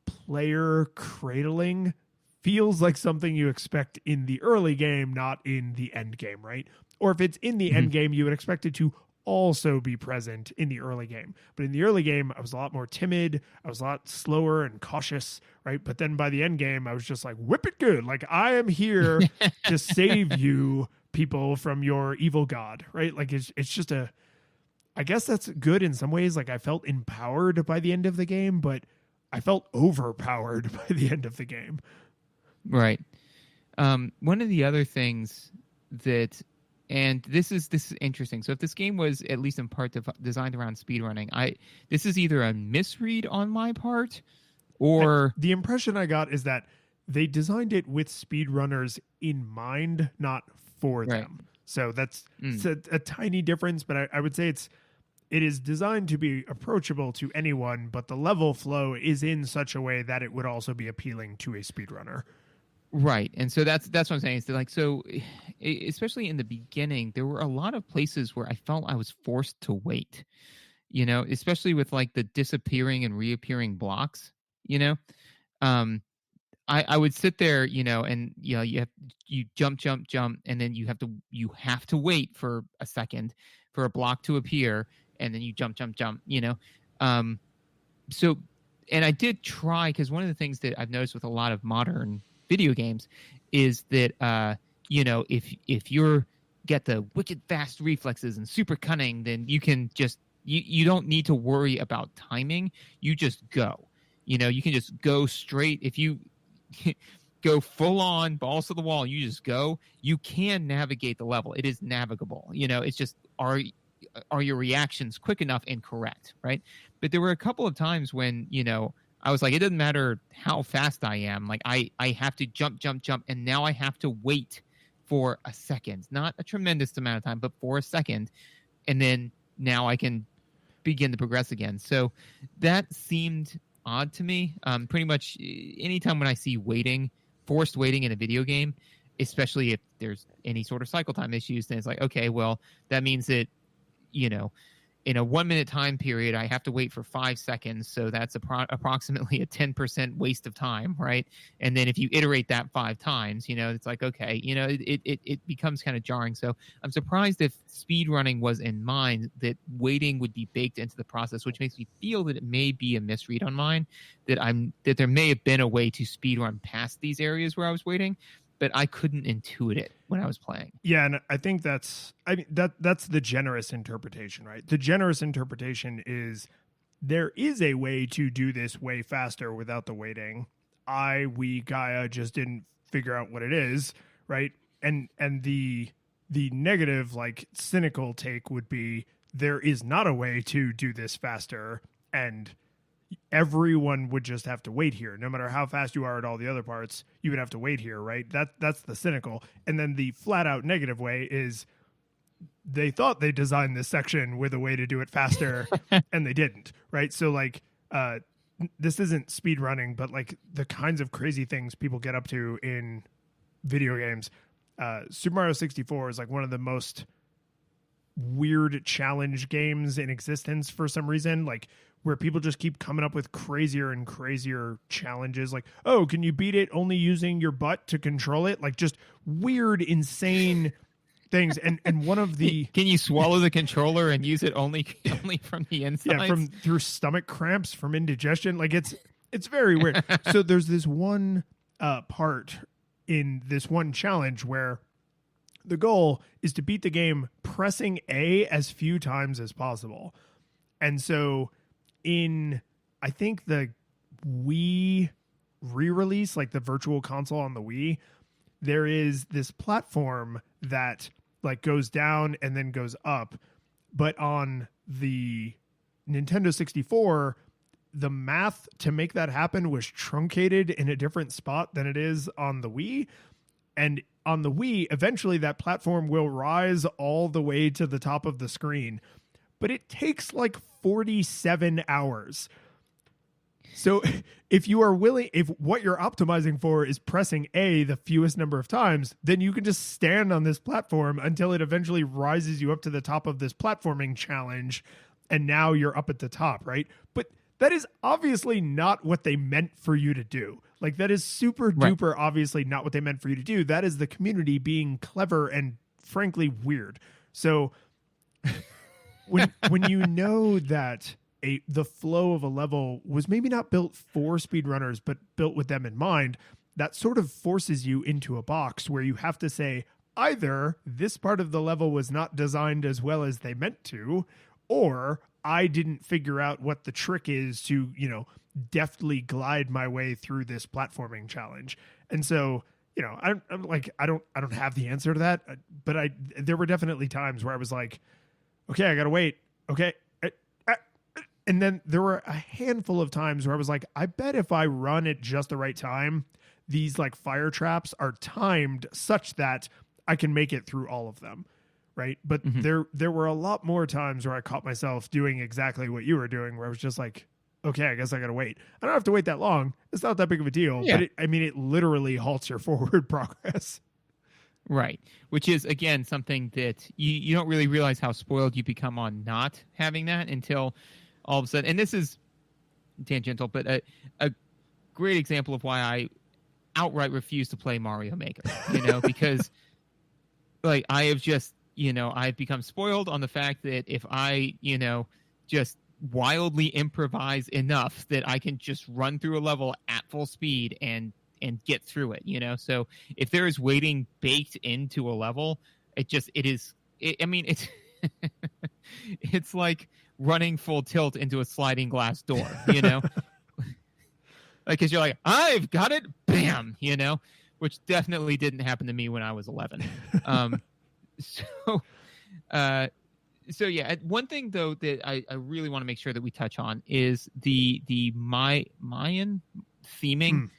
player cradling feels like something you expect in the early game, not in the end game, right? Or if it's in the end game, you would expect it to also be present in the early game. But in the early game, I was a lot more timid. I was a lot slower and cautious, right? But then by the end game, I was just like, whip it good. Like, I am here to save you people from your evil god, right? Like, it's just I guess that's good in some ways. Like, I felt empowered by the end of the game, but I felt overpowered by the end of the game. Right. One of the other things that, and this is interesting. So if this game was at least in part designed around speedrunning, this is either a misread on my part, or the impression I got is that they designed it with speedrunners in mind, not for them. So that's a tiny difference, but I would say it is designed to be approachable to anyone, but the level flow is in such a way that it would also be appealing to a speedrunner. Right. And so that's what I'm saying. Is that, like, so especially in the beginning, there were a lot of places where I felt I was forced to wait, you know, especially with like the disappearing and reappearing blocks, you know. I would sit there, you know, and you know, you jump, and then you have to wait for a second for a block to appear, and then you jump, you know. So, and I did try, because one of the things that I've noticed with a lot of modern video games is that you know, if you're get the wicked fast reflexes and super cunning, then you can just you don't need to worry about timing. You just go. You know, you can just go straight. If you go full on balls to the wall, you just go. You can navigate the level. It is navigable. You know, it's just are your reactions quick enough and correct, right? But there were a couple of times when, you know, I was like, it doesn't matter how fast I am. Like, I have to jump, and now I have to wait for a second. Not a tremendous amount of time, but for a second. And then now I can begin to progress again. So that seemed odd to me. Pretty much anytime when I see forced waiting in a video game, especially if there's any sort of cycle time issues, then it's like, okay, well, that means that, you know, in a 1 minute time period, I have to wait for 5 seconds. So that's approximately a 10% waste of time, right? And then if you iterate that 5 times, you know, it's like, okay, you know, it becomes kind of jarring. So I'm surprised if speedrunning was in mind that waiting would be baked into the process, which makes me feel that it may be a misread on mine, that there may have been a way to speedrun past these areas where I was waiting. but I couldn't intuit it when I was playing. Yeah, and I think that's the generous interpretation, right? The generous interpretation is there is a way to do this way faster without the waiting. We Gaia just didn't figure out what it is, right? And the negative, like cynical take would be there is not a way to do this faster, and everyone would just have to wait here. No matter how fast you are at all the other parts, you would have to wait here, right? That's the cynical. And then the flat out negative way is they thought they designed this section with a way to do it faster and they didn't, right? So like this isn't speed running, but like the kinds of crazy things people get up to in video games. Super Mario 64 is like one of the most weird challenge games in existence for some reason, like where people just keep coming up with crazier and crazier challenges. Like, oh, can you beat it only using your butt to control it? Like just weird, insane things. And one of the can you swallow the controller and use it only from the inside? Yeah, through stomach cramps, from indigestion. Like it's very weird. So there's this one part in this one challenge where the goal is to beat the game pressing A as few times as possible. And so in, I think, the Wii re-release, like the virtual console on the Wii, there is this platform that like goes down and then goes up. But on the Nintendo 64, the math to make that happen was truncated in a different spot than it is on the Wii. And on the Wii, eventually that platform will rise all the way to the top of the screen. But it takes like 47 hours. So if you are willing, if what you're optimizing for is pressing A the fewest number of times, then you can just stand on this platform until it eventually rises you up to the top of this platforming challenge. And now you're up at the top, right? But that is obviously not what they meant for you to do. Like that is super duper obviously not what they meant for you to do. That is the community being clever and frankly weird. So when you know that the flow of a level was maybe not built for speedrunners, but built with them in mind, that sort of forces you into a box where you have to say either this part of the level was not designed as well as they meant to, or I didn't figure out what the trick is to, deftly glide my way through this platforming challenge. And so, I'm like, I don't have the answer to that, but there were definitely times where I was like, okay, I gotta wait. Okay. And then there were a handful of times where I was like, I bet if I run at just the right time, these like fire traps are timed such that I can make it through all of them. Right. But there were a lot more times where I caught myself doing exactly what you were doing, where I was just like, okay, I guess I got to wait. I don't have to wait that long. It's not that big of a deal. Yeah. But it literally halts your forward progress. Right. Which is, again, something that you don't really realize how spoiled you become on not having that until all of a sudden. And this is tangential, but a great example of why I outright refuse to play Mario Maker, because like I have just, I've become spoiled on the fact that if I, just wildly improvise enough that I can just run through a level at full speed and get through it, So if there is waiting baked into a level, it's it's like running full tilt into a sliding glass door, like, cause you're like, I've got it, bam, which definitely didn't happen to me when I was 11. So yeah, one thing though that I really want to make sure that we touch on is the Mayan theming.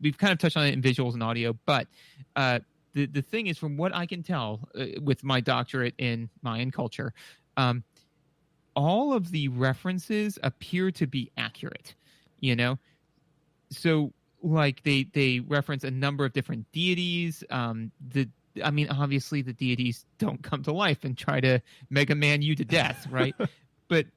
We've kind of touched on it in visuals and audio, but the thing is, from what I can tell with my doctorate in Mayan culture, all of the references appear to be accurate, So like they reference a number of different deities. Obviously the deities don't come to life and try to Mega Man you to death, right? But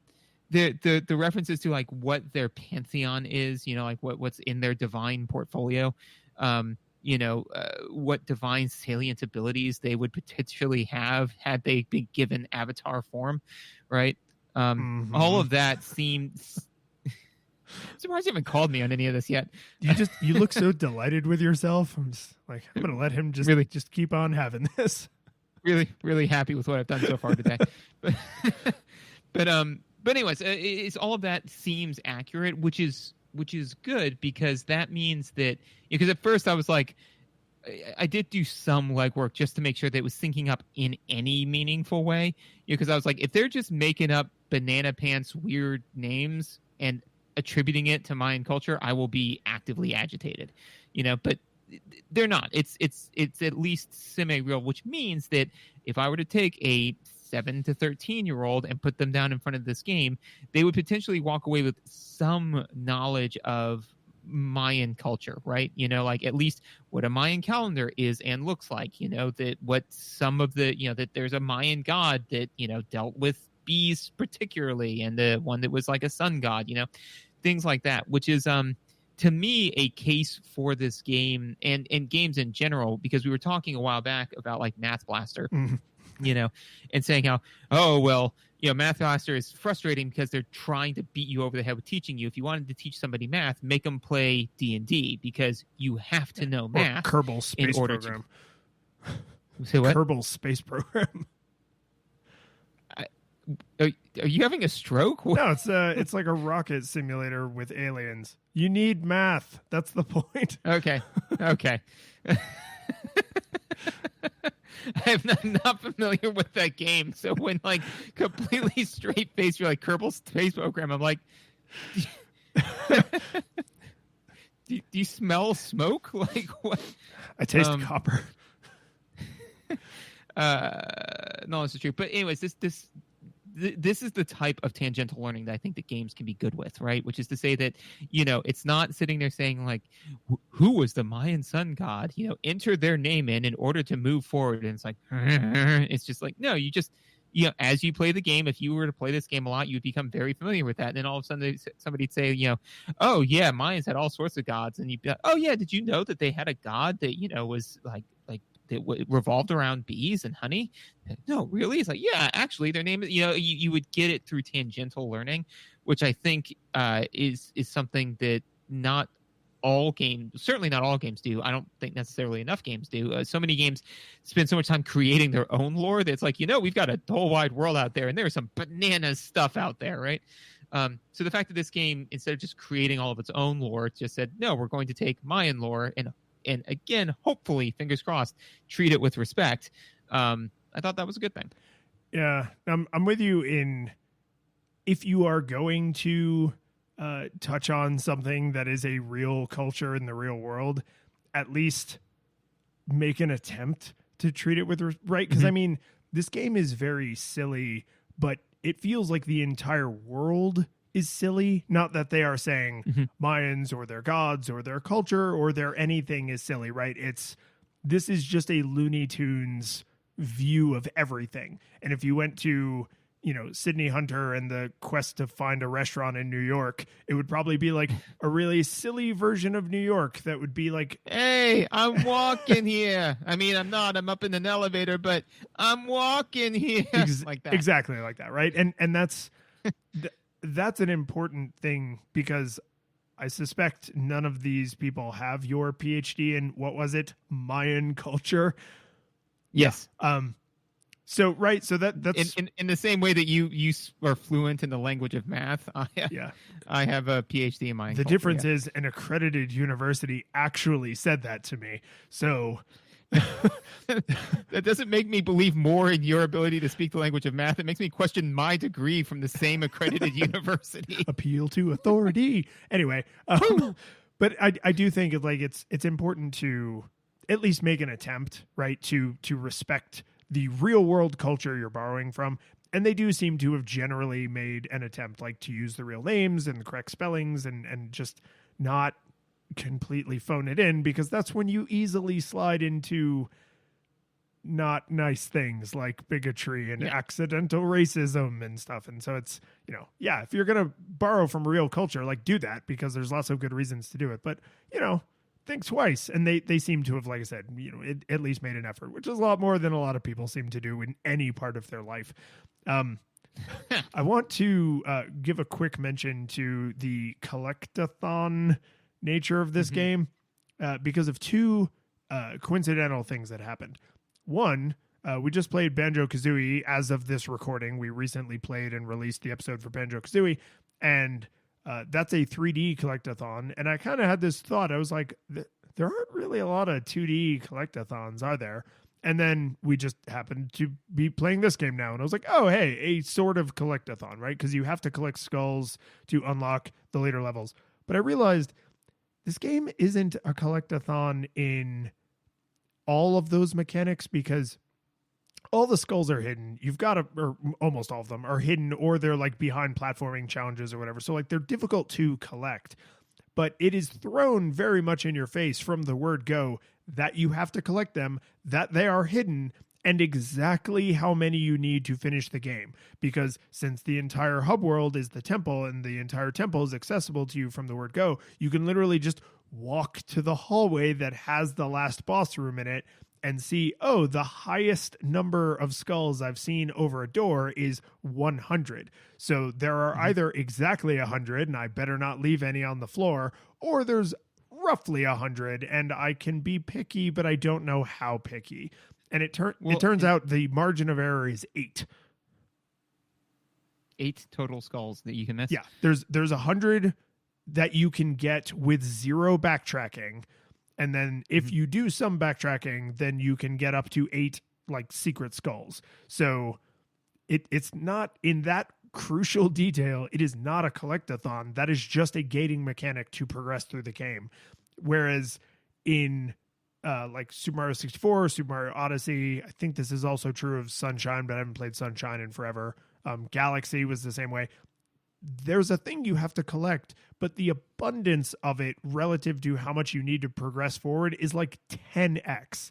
the references to like what their pantheon is, like what's in their divine portfolio, what divine salient abilities they would potentially have had they been given avatar form, right? All of that seems surprised you haven't called me on any of this yet. You look so delighted with yourself. I'm just like, I'm gonna let him just keep on having this. Really, really happy with what I've done so far today. But anyways, it's all of that seems accurate, which is good, because that means that, because at first I was like, I did do some legwork just to make sure that it was syncing up in any meaningful way. Because I was like, if they're just making up banana pants weird names and attributing it to Mayan culture, I will be actively agitated. But they're not. It's at least semi-real, which means that if I were to take a 7 to 13-year-old and put them down in front of this game, they would potentially walk away with some knowledge of Mayan culture, right? Like at least what a Mayan calendar is and looks like, that what some of the, that there's a Mayan god that, dealt with bees particularly, and the one that was like a sun god, things like that, which is, to me, a case for this game and games in general, because we were talking a while back about like Math Blaster, and saying how, oh, well, Math Blaster is frustrating because they're trying to beat you over the head with teaching you. If you wanted to teach somebody math, make them play D&D, because you have to know math. Or Kerbal Space Program. Say what? Kerbal Space Program. Are you having a stroke? No, it's like a rocket simulator with aliens. You need math. That's the point. Okay. I'm not familiar with that game, so when like completely straight face, you're like Kerbal Space Program. I'm like, do you smell smoke? Like what? I taste copper. No, this is true. But anyways, this is the type of tangential learning that I think that games can be good with, right? Which is to say that, it's not sitting there saying like, who was the Mayan sun god? Enter their name in order to move forward. And it's like, it's just like, no, you just, as you play the game, if you were to play this game a lot, you'd become very familiar with that. And then all of a sudden somebody'd say, oh yeah, Mayans had all sorts of gods. And you'd be like, oh yeah, did you know that they had a god that, was like that revolved around bees and honey? No, really? It's like, yeah, actually their name is, you would get it through tangential learning, which I think is something that not all games, certainly not all games do. I don't think necessarily enough games do. So many games spend so much time creating their own lore that it's like, we've got a whole wide world out there and there's some bananas stuff out there, right? So the fact that this game, instead of just creating all of its own lore, just said, no, we're going to take Mayan lore and again, hopefully, fingers crossed, treat it with respect. I thought that was a good thing. Yeah, I'm with you in, if you are going to touch on something that is a real culture in the real world, at least make an attempt to treat it with right. Because I mean, this game is very silly, but it feels like the entire world is silly. Not that they are saying Mayans or their gods or their culture or their anything is silly, right? This is just a Looney Tunes view of everything. And if you went to, Sydney Hunter and the quest to find a restaurant in New York, it would probably be like a really silly version of New York that would be like, hey, I'm walking here. I mean, I'm up in an elevator, but I'm walking here. Like that. Exactly like that, right? And that's that's an important thing, because I suspect none of these people have your PhD in, what was it, Mayan culture? Yes. So right, so that's in the same way that you are fluent in the language of math. I have a PhD in Mayan culture. The difference is an accredited university actually said that to me. So that doesn't make me believe more in your ability to speak the language of math. It makes me question my degree from the same accredited university. Appeal to authority. Anyway, but I do think it's important to at least make an attempt, right, to respect the real world culture you're borrowing from. And they do seem to have generally made an attempt, like to use the real names and the correct spellings and just not completely phone it in, because that's when you easily slide into not nice things like bigotry and accidental racism and stuff. And so it's, if you're going to borrow from real culture, like, do that, because there's lots of good reasons to do it. But, think twice. And they seem to have, like I said, at least made an effort, which is a lot more than a lot of people seem to do in any part of their life. I want to give a quick mention to the collectathon nature of this game because of two coincidental things that happened. One, we just played Banjo-Kazooie as of this recording. We recently played and released the episode for Banjo-Kazooie, and that's a 3D collectathon. And I kind of had this thought. I was like, there aren't really a lot of 2D collectathons, are there? And then we just happened to be playing this game now. And I was like, oh, hey, a sort of collectathon, right? Because you have to collect skulls to unlock the later levels. But I realized this game isn't a collectathon in all of those mechanics because all the skulls are hidden. You've got to, or almost all of them are hidden, or they're like behind platforming challenges or whatever. So like they're difficult to collect. But it is thrown very much in your face from the word go that you have to collect them, that they are hidden, and exactly how many you need to finish the game. Because since the entire hub world is the temple and the entire temple is accessible to you from the word go, you can literally just walk to the hallway that has the last boss room in it and see, oh, the highest number of skulls I've seen over a door is 100. So there are either exactly 100, and I better not leave any on the floor, or there's roughly 100, and I can be picky, but I don't know how picky. And it turns out the margin of error is 8. 8 total skulls that you can miss? Yeah, there's 100 that you can get with 0 backtracking. And then if you do some backtracking, then you can get up to 8 like secret skulls. So it's not in that crucial detail. It is not a collectathon. That is just a gating mechanic to progress through the game. Whereas in like Super Mario 64, Super Mario Odyssey, I think this is also true of Sunshine, but I haven't played Sunshine in forever. Galaxy was the same way. There's a thing you have to collect, but the abundance of it relative to how much you need to progress forward is like 10x.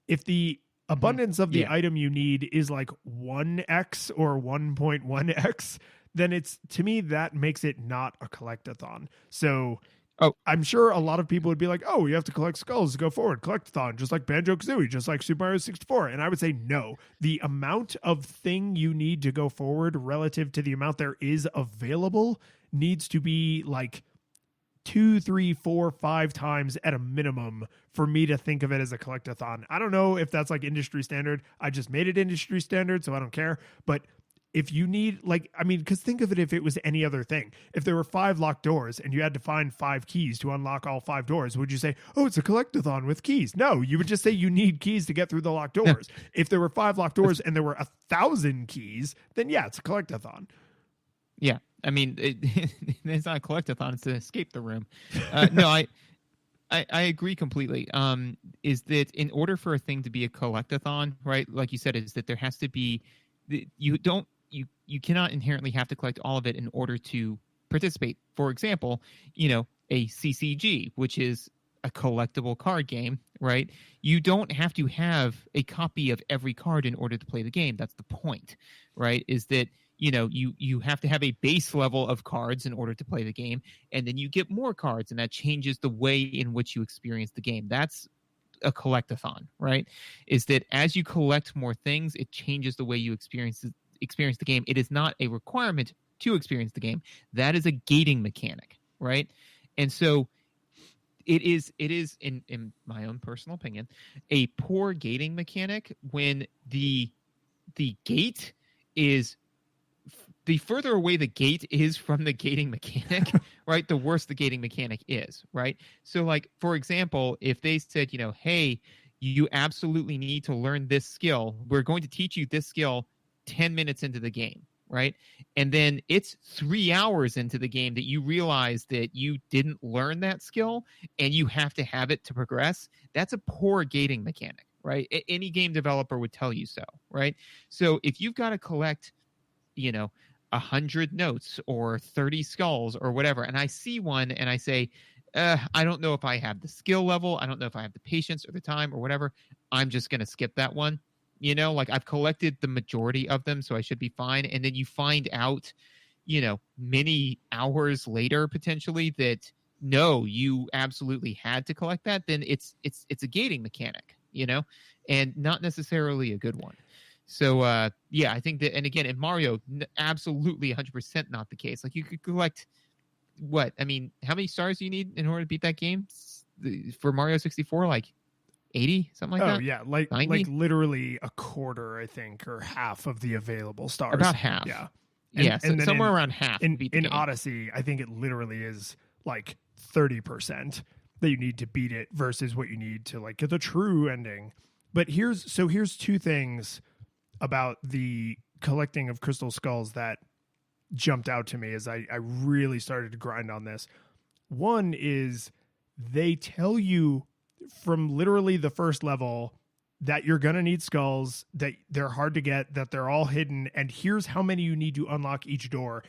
If the abundance of the item you need is like 1x or 1.1x, then it's, to me, that makes it not a collectathon. So I'm sure a lot of people would be like, oh, you have to collect skulls to go forward. Collectathon, just like Banjo-Kazooie, just like Super Mario 64. And I would say no. The amount of thing you need to go forward relative to the amount there is available needs to be like 2, 3, 4, 5 times at a minimum for me to think of it as a collectathon. I don't know if that's like industry standard. I just made it industry standard, so I don't care. But if you need, like, I mean, because think of it if it was any other thing. If there were 5 locked doors and you had to find 5 keys to unlock all 5 doors, would you say, oh, it's a collectathon with keys? No, you would just say you need keys to get through the locked doors. If there were 5 locked doors and there were 1,000 keys, then yeah, it's a collectathon. Yeah. I mean, it's not a collectathon, it's to escape the room. No, I agree completely. Is that in order for a thing to be a collectathon, right, like you said, is that there has to be, you cannot inherently have to collect all of it in order to participate. For example, a CCG, which is a collectible card game, right? You don't have to have a copy of every card in order to play the game. That's the point, right? Is that, you have to have a base level of cards in order to play the game, and then you get more cards, and that changes the way in which you experience the game. That's a collectathon, right? Is that as you collect more things, it changes the way you experience the game. It is not a requirement to experience the game. That is a gating mechanic, right? And so it is in my own personal opinion, a poor gating mechanic when the gate is, the further away the gate is from the gating mechanic, right, the worse the gating mechanic is, right? So, like, for example, if they said, hey, you absolutely need to learn this skill. We're going to teach you this skill 10 minutes into the game, right? And then it's 3 hours into the game that you realize that you didn't learn that skill and you have to have it to progress. That's a poor gating mechanic, right? Any game developer would tell you so, right? So if you've got to collect, 100 notes or 30 skulls or whatever, and I see one and I say, I don't know if I have the skill level, I don't know if I have the patience or the time or whatever, I'm just going to skip that one. Like, I've collected the majority of them, so I should be fine. And then you find out, many hours later, potentially, that no, you absolutely had to collect that. Then it's a gating mechanic, and not necessarily a good one. yeah, I think that, and again, in Mario, absolutely 100% not the case. Like, you could collect what? I mean, how many stars do you need in order to beat that game? For Mario 64, like 80, something like that? Oh yeah, like 90? literally a quarter, I think, or half of the available stars. About half. Yeah. Yeah, And then somewhere around half to beat the in game. Odyssey, I think it literally is like 30% that you need to beat it versus what you need to like get the true ending. But here's two things about the collecting of crystal skulls that jumped out to me as I really started to grind on this. One is they tell you from literally the first level that you're going to need skulls, that they're hard to get, that they're all hidden, and here's how many you need to unlock each door.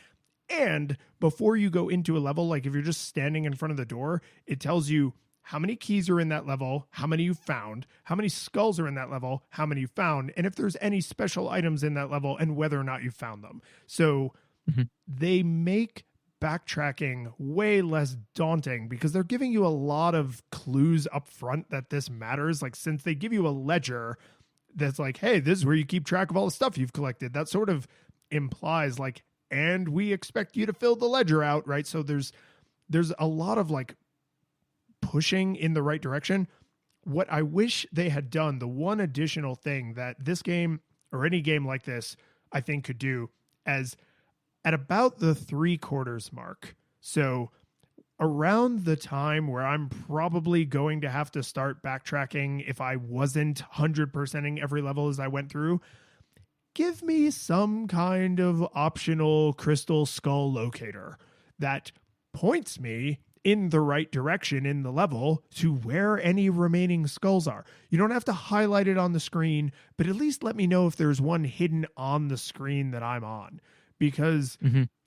And before you go into a level, like if you're just standing in front of the door, it tells you how many keys are in that level, how many you found, how many skulls are in that level, how many you found, and if there's any special items in that level and whether or not you found them. So they make backtracking way less daunting because they're giving you a lot of clues up front that this matters. Like, since they give you a ledger that's like, hey, this is where you keep track of all the stuff you've collected, that sort of implies like, and we expect you to fill the ledger out, right? So there's a lot of like pushing in the right direction. What I wish they had done, the one additional thing that this game or any game like this I think could do, as at about the 3/4 mark, so around the time where I'm probably going to have to start backtracking if I wasn't 100%ing every level as I went through, give me some kind of optional crystal skull locator that points me in the right direction in the level to where any remaining skulls are. You don't have to highlight it on the screen, but at least let me know if there's one hidden on the screen that I'm on, because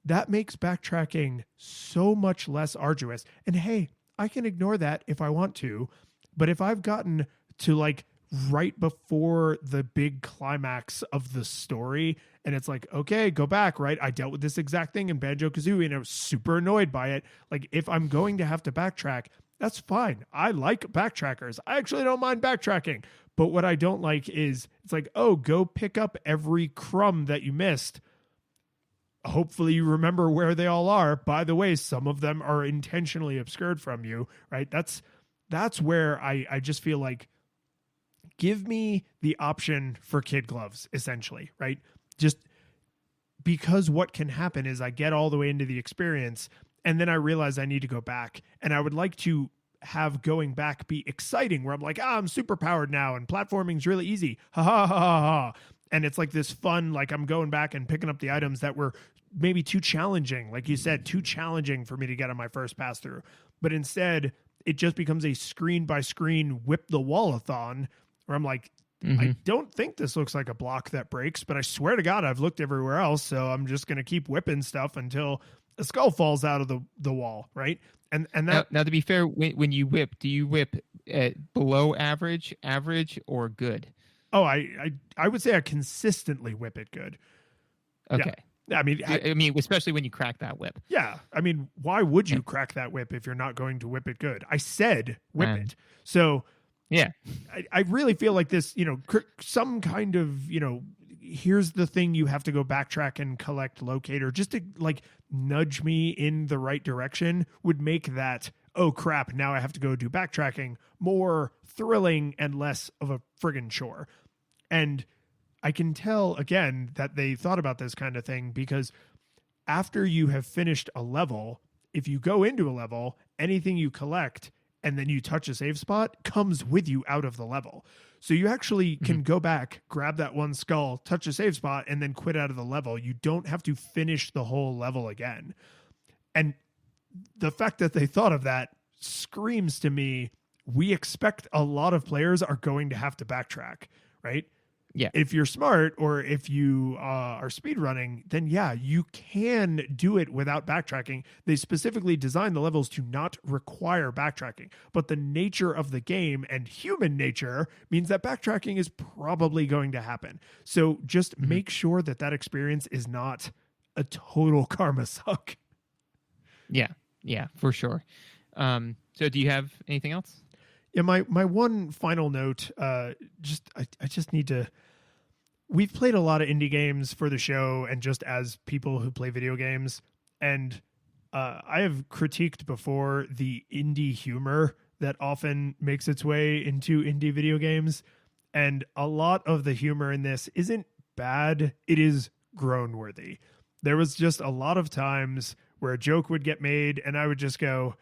that makes backtracking so much less arduous. And hey, I can ignore that if I want to, but if I've gotten to like right before the big climax of the story and it's like, okay, go back, right? I dealt with this exact thing in Banjo-Kazooie and I was super annoyed by it. Like, if I'm going to have to backtrack, that's fine. I like backtrackers. I actually don't mind backtracking. But what I don't like is it's like, oh, go pick up every crumb that you missed. Hopefully you remember where they all are. By the way, some of them are intentionally obscured from you, right? That's where I just feel like, give me the option for kid gloves, essentially, right? Just because what can happen is I get all the way into the experience and then I realize I need to go back, and I would like to have going back be exciting where I'm like, I'm super powered now and platforming's really easy. Ha ha ha ha ha. And it's like this fun, like I'm going back and picking up the items that were maybe too challenging. Like you said, too challenging for me to get on my first pass through. But instead it just becomes a screen by screen whip the wall-a-thon where I'm like, I don't think this looks like a block that breaks, but I swear to God, I've looked everywhere else. So I'm just going to keep whipping stuff until a skull falls out of the wall. Right. And that now to be fair, when you whip, do you whip at below average, or good? Oh, I would say I consistently whip it good. Okay. Yeah. I mean, especially when you crack that whip. Yeah. I mean, why would you crack that whip if you're not going to whip it good? I said whip it. So yeah, I really feel like this, some kind of, here's the thing you have to go backtrack and collect locator just to like nudge me in the right direction would make that, oh crap, now I have to go do backtracking, more thrilling and less of a friggin' chore. And I can tell again that they thought about this kind of thing because after you have finished a level, if you go into a level, anything you collect and then you touch a save spot comes with you out of the level. So you actually can go back, grab that one skull, touch a save spot, and then quit out of the level. You don't have to finish the whole level again. And the fact that they thought of that screams to me, we expect a lot of players are going to have to backtrack, right? Yeah. If you're smart or if you are speedrunning, then yeah, you can do it without backtracking. They specifically designed the levels to not require backtracking, but the nature of the game and human nature means that backtracking is probably going to happen. So just make sure that that experience is not a total karma suck. Yeah, for sure. So do you have anything else? Yeah, my one final note, I just need to, we've played a lot of indie games for the show and just as people who play video games. And I have critiqued before the indie humor that often makes its way into indie video games. And a lot of the humor in this isn't bad. It is groan worthy. There was just a lot of times where a joke would get made and I would just go,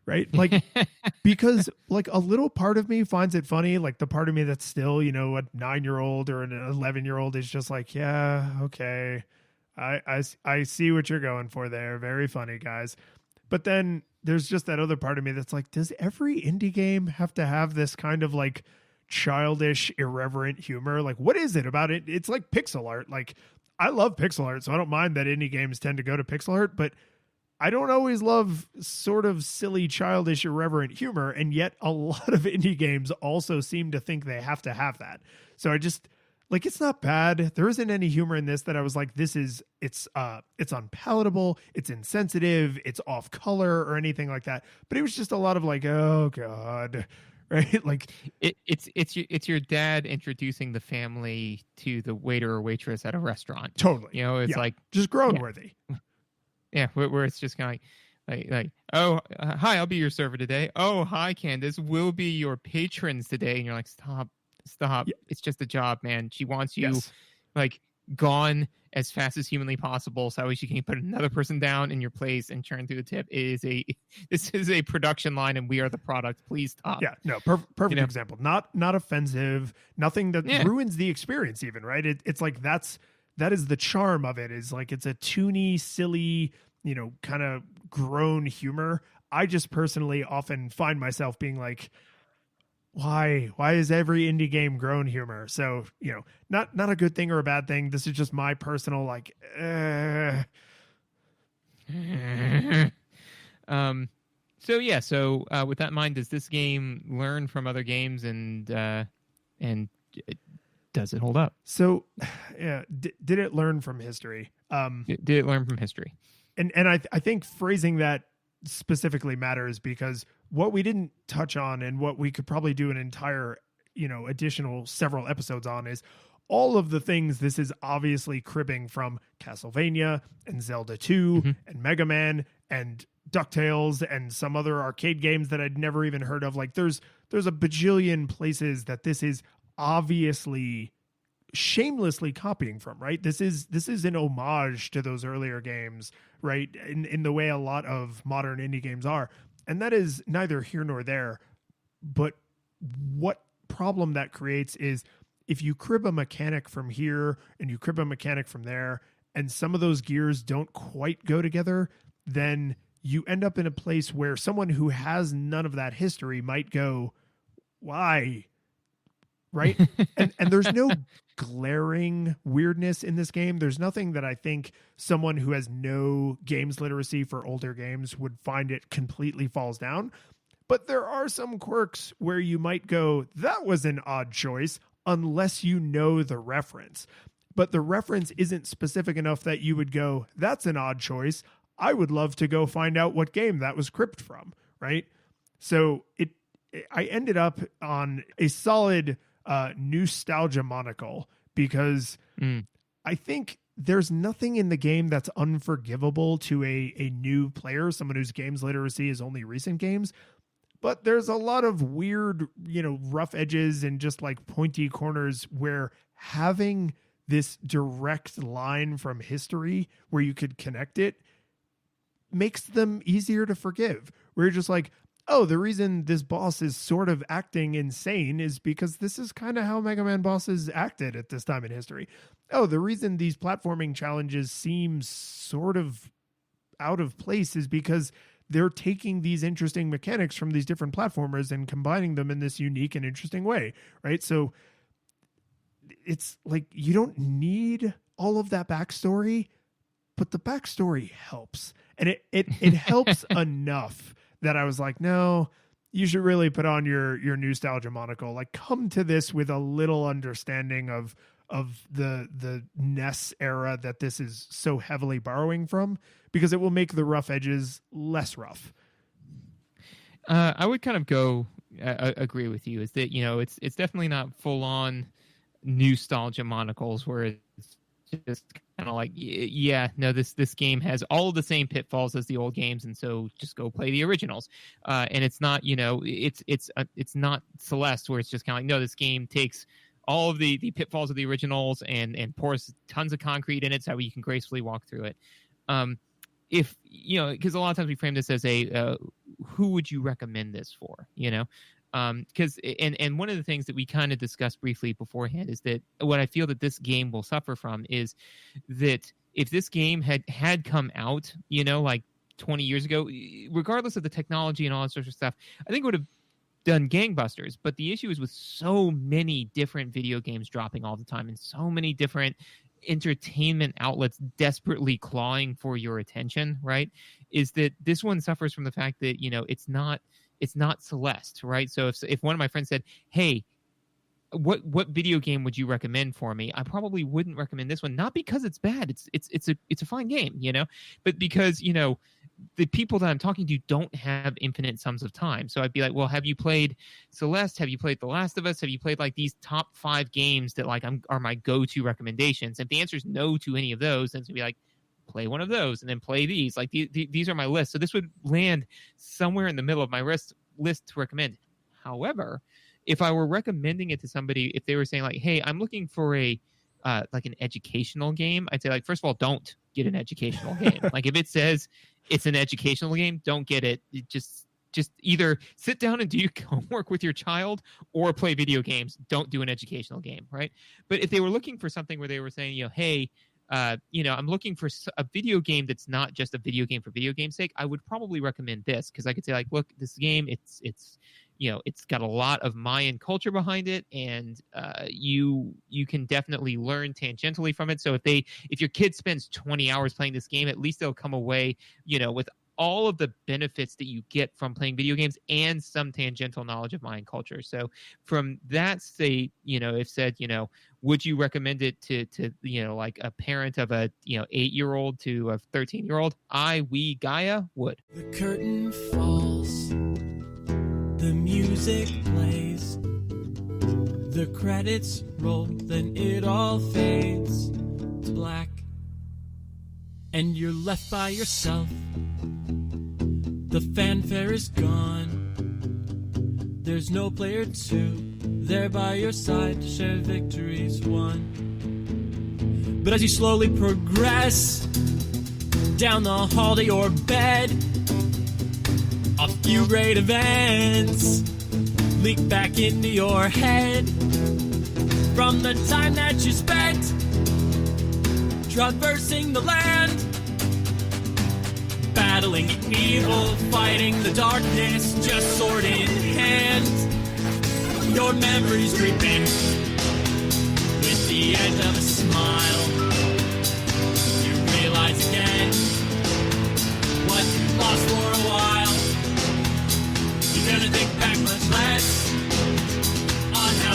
right? Like, because like a little part of me finds it funny. Like the part of me that's still, a 9-year-old or an 11-year-old is just like, yeah, okay. I see what you're going for there. Very funny, guys. But then there's just that other part of me that's like, does every indie game have to have this kind of like childish, irreverent humor? Like, what is it about it? It's like pixel art. Like, I love pixel art, so I don't mind that indie games tend to go to pixel art, but I don't always love sort of silly, childish, irreverent humor, and yet a lot of indie games also seem to think they have to have that. So I just, like, it's not bad. There isn't any humor in this that I was like, it's unpalatable, it's insensitive, it's off color or anything like that. But it was just a lot of like, oh God, right? Like it's your dad introducing the family to the waiter or waitress at a restaurant. Totally. It's like just groan worthy. Yeah, where it's just kind of like, oh, hi, I'll be your server today. Oh, hi, Candace, we'll be your patrons today. And you're like, stop. Yeah. It's just a job, man. She wants you like gone as fast as humanly possible, so she can put another person down in your place and churn through the tip. This is a production line, and we are the product. Please stop. Yeah, no, perfect example. Not offensive. Nothing that ruins the experience. Even right. It's like that is the charm of it. Is like it's a toony, silly, kind of groan humor. I just personally often find myself being like, why is every indie game groan humor? So, not a good thing or a bad thing. This is just my personal like, So with that in mind, does this game learn from other games and does it hold up? So, yeah, did it learn from history? Did it learn from history? And I think phrasing that specifically matters, because what we didn't touch on and what we could probably do an entire, additional several episodes on is all of the things this is obviously cribbing from Castlevania and Zelda 2 and Mega Man and DuckTales and some other arcade games that I'd never even heard of. Like there's a bajillion places that this is obviously shamelessly copying from, right? This is an homage to those earlier games, right? In the way a lot of modern indie games are. And that is neither here nor there. But what problem that creates is if you crib a mechanic from here and you crib a mechanic from there, and some of those gears don't quite go together, then you end up in a place where someone who has none of that history might go, why? Right? and there's no glaring weirdness in this game. There's nothing that I think someone who has no games literacy for older games would find it completely falls down. But there are some quirks where you might go, that was an odd choice, unless you know the reference. But the reference isn't specific enough that you would go, that's an odd choice. I would love to go find out what game that was cribbed from, right? So I ended up on a solid NEWstalgia monocle, because I think there's nothing in the game that's unforgivable to a new player, someone whose games literacy is only recent games. But there's a lot of weird, rough edges and just like pointy corners where having this direct line from history where you could connect it makes them easier to forgive. Where you're just like, oh, the reason this boss is sort of acting insane is because this is kind of how Mega Man bosses acted at this time in history. Oh, the reason these platforming challenges seem sort of out of place is because they're taking these interesting mechanics from these different platformers and combining them in this unique and interesting way, right? So it's like you don't need all of that backstory, but the backstory helps. And it helps enough that I was like, no, you should really put on your NEWstalgia monocle. Like, come to this with a little understanding of the NES era that this is so heavily borrowing from, because it will make the rough edges less rough. I would kind of go agree with you. Is that it's definitely not full on nostalgia monocles where it's just kind of like, yeah, no, this game has all of the same pitfalls as the old games, and so just go play the originals. And it's not, it's not Celeste where it's just kind of like, no, this game takes all of the pitfalls of the originals and pours tons of concrete in it so you can gracefully walk through it. If because a lot of times we frame this as a who would you recommend this for? Because and one of the things that we kind of discussed briefly beforehand is that what I feel that this game will suffer from is that if this game had come out, like 20 years ago, regardless of the technology and all that sort of stuff, I think it would have done gangbusters. But the issue is with so many different video games dropping all the time and so many different entertainment outlets desperately clawing for your attention, right? Is that this one suffers from the fact that, it's not Celeste, right? So if one of my friends said, hey, what video game would you recommend for me? I probably wouldn't recommend this one, not because it's bad. It's a fine game, but because, the people that I'm talking to don't have infinite sums of time. So I'd be like, well, have you played Celeste? Have you played The Last of Us? Have you played like these top 5 games that like are my go-to recommendations? If the answer is no to any of those, then it's gonna be like, play one of those and then play these. Like these are my list. So this would land somewhere in the middle of my list to recommend. However, if I were recommending it to somebody, if they were saying like, hey, I'm looking for a like an educational game, I'd say like, first of all, don't get an educational game. Like if it says it's an educational game, don't get it. Just either sit down and do your homework with your child or play video games. Don't do an educational game, right? But if they were looking for something where they were saying, hey, I'm looking for a video game that's not just a video game for video game's sake, I would probably recommend this because I could say like, look, this game, it's got a lot of Mayan culture behind it, and you can definitely learn tangentially from it. So if your kid spends 20 hours playing this game, at least they'll come away, with all of the benefits that you get from playing video games and some tangential knowledge of Mayan culture. So from that state, if said, would you recommend it to like a parent of a 8-year-old to a 13-year-old? We Gaia would. The curtain falls, the music plays, the credits roll, then it all fades to black, and you're left by yourself. The fanfare is gone, there's no player 2 there by your side to share victories won. But as you slowly progress down the hall to your bed, a few great events leak back into your head from the time that you spent traversing the land, battling evil, fighting the darkness, just sword in hand. Your memories creeping with the edge of a smile. You realize again what you lost for a while. You're gonna think back much less on how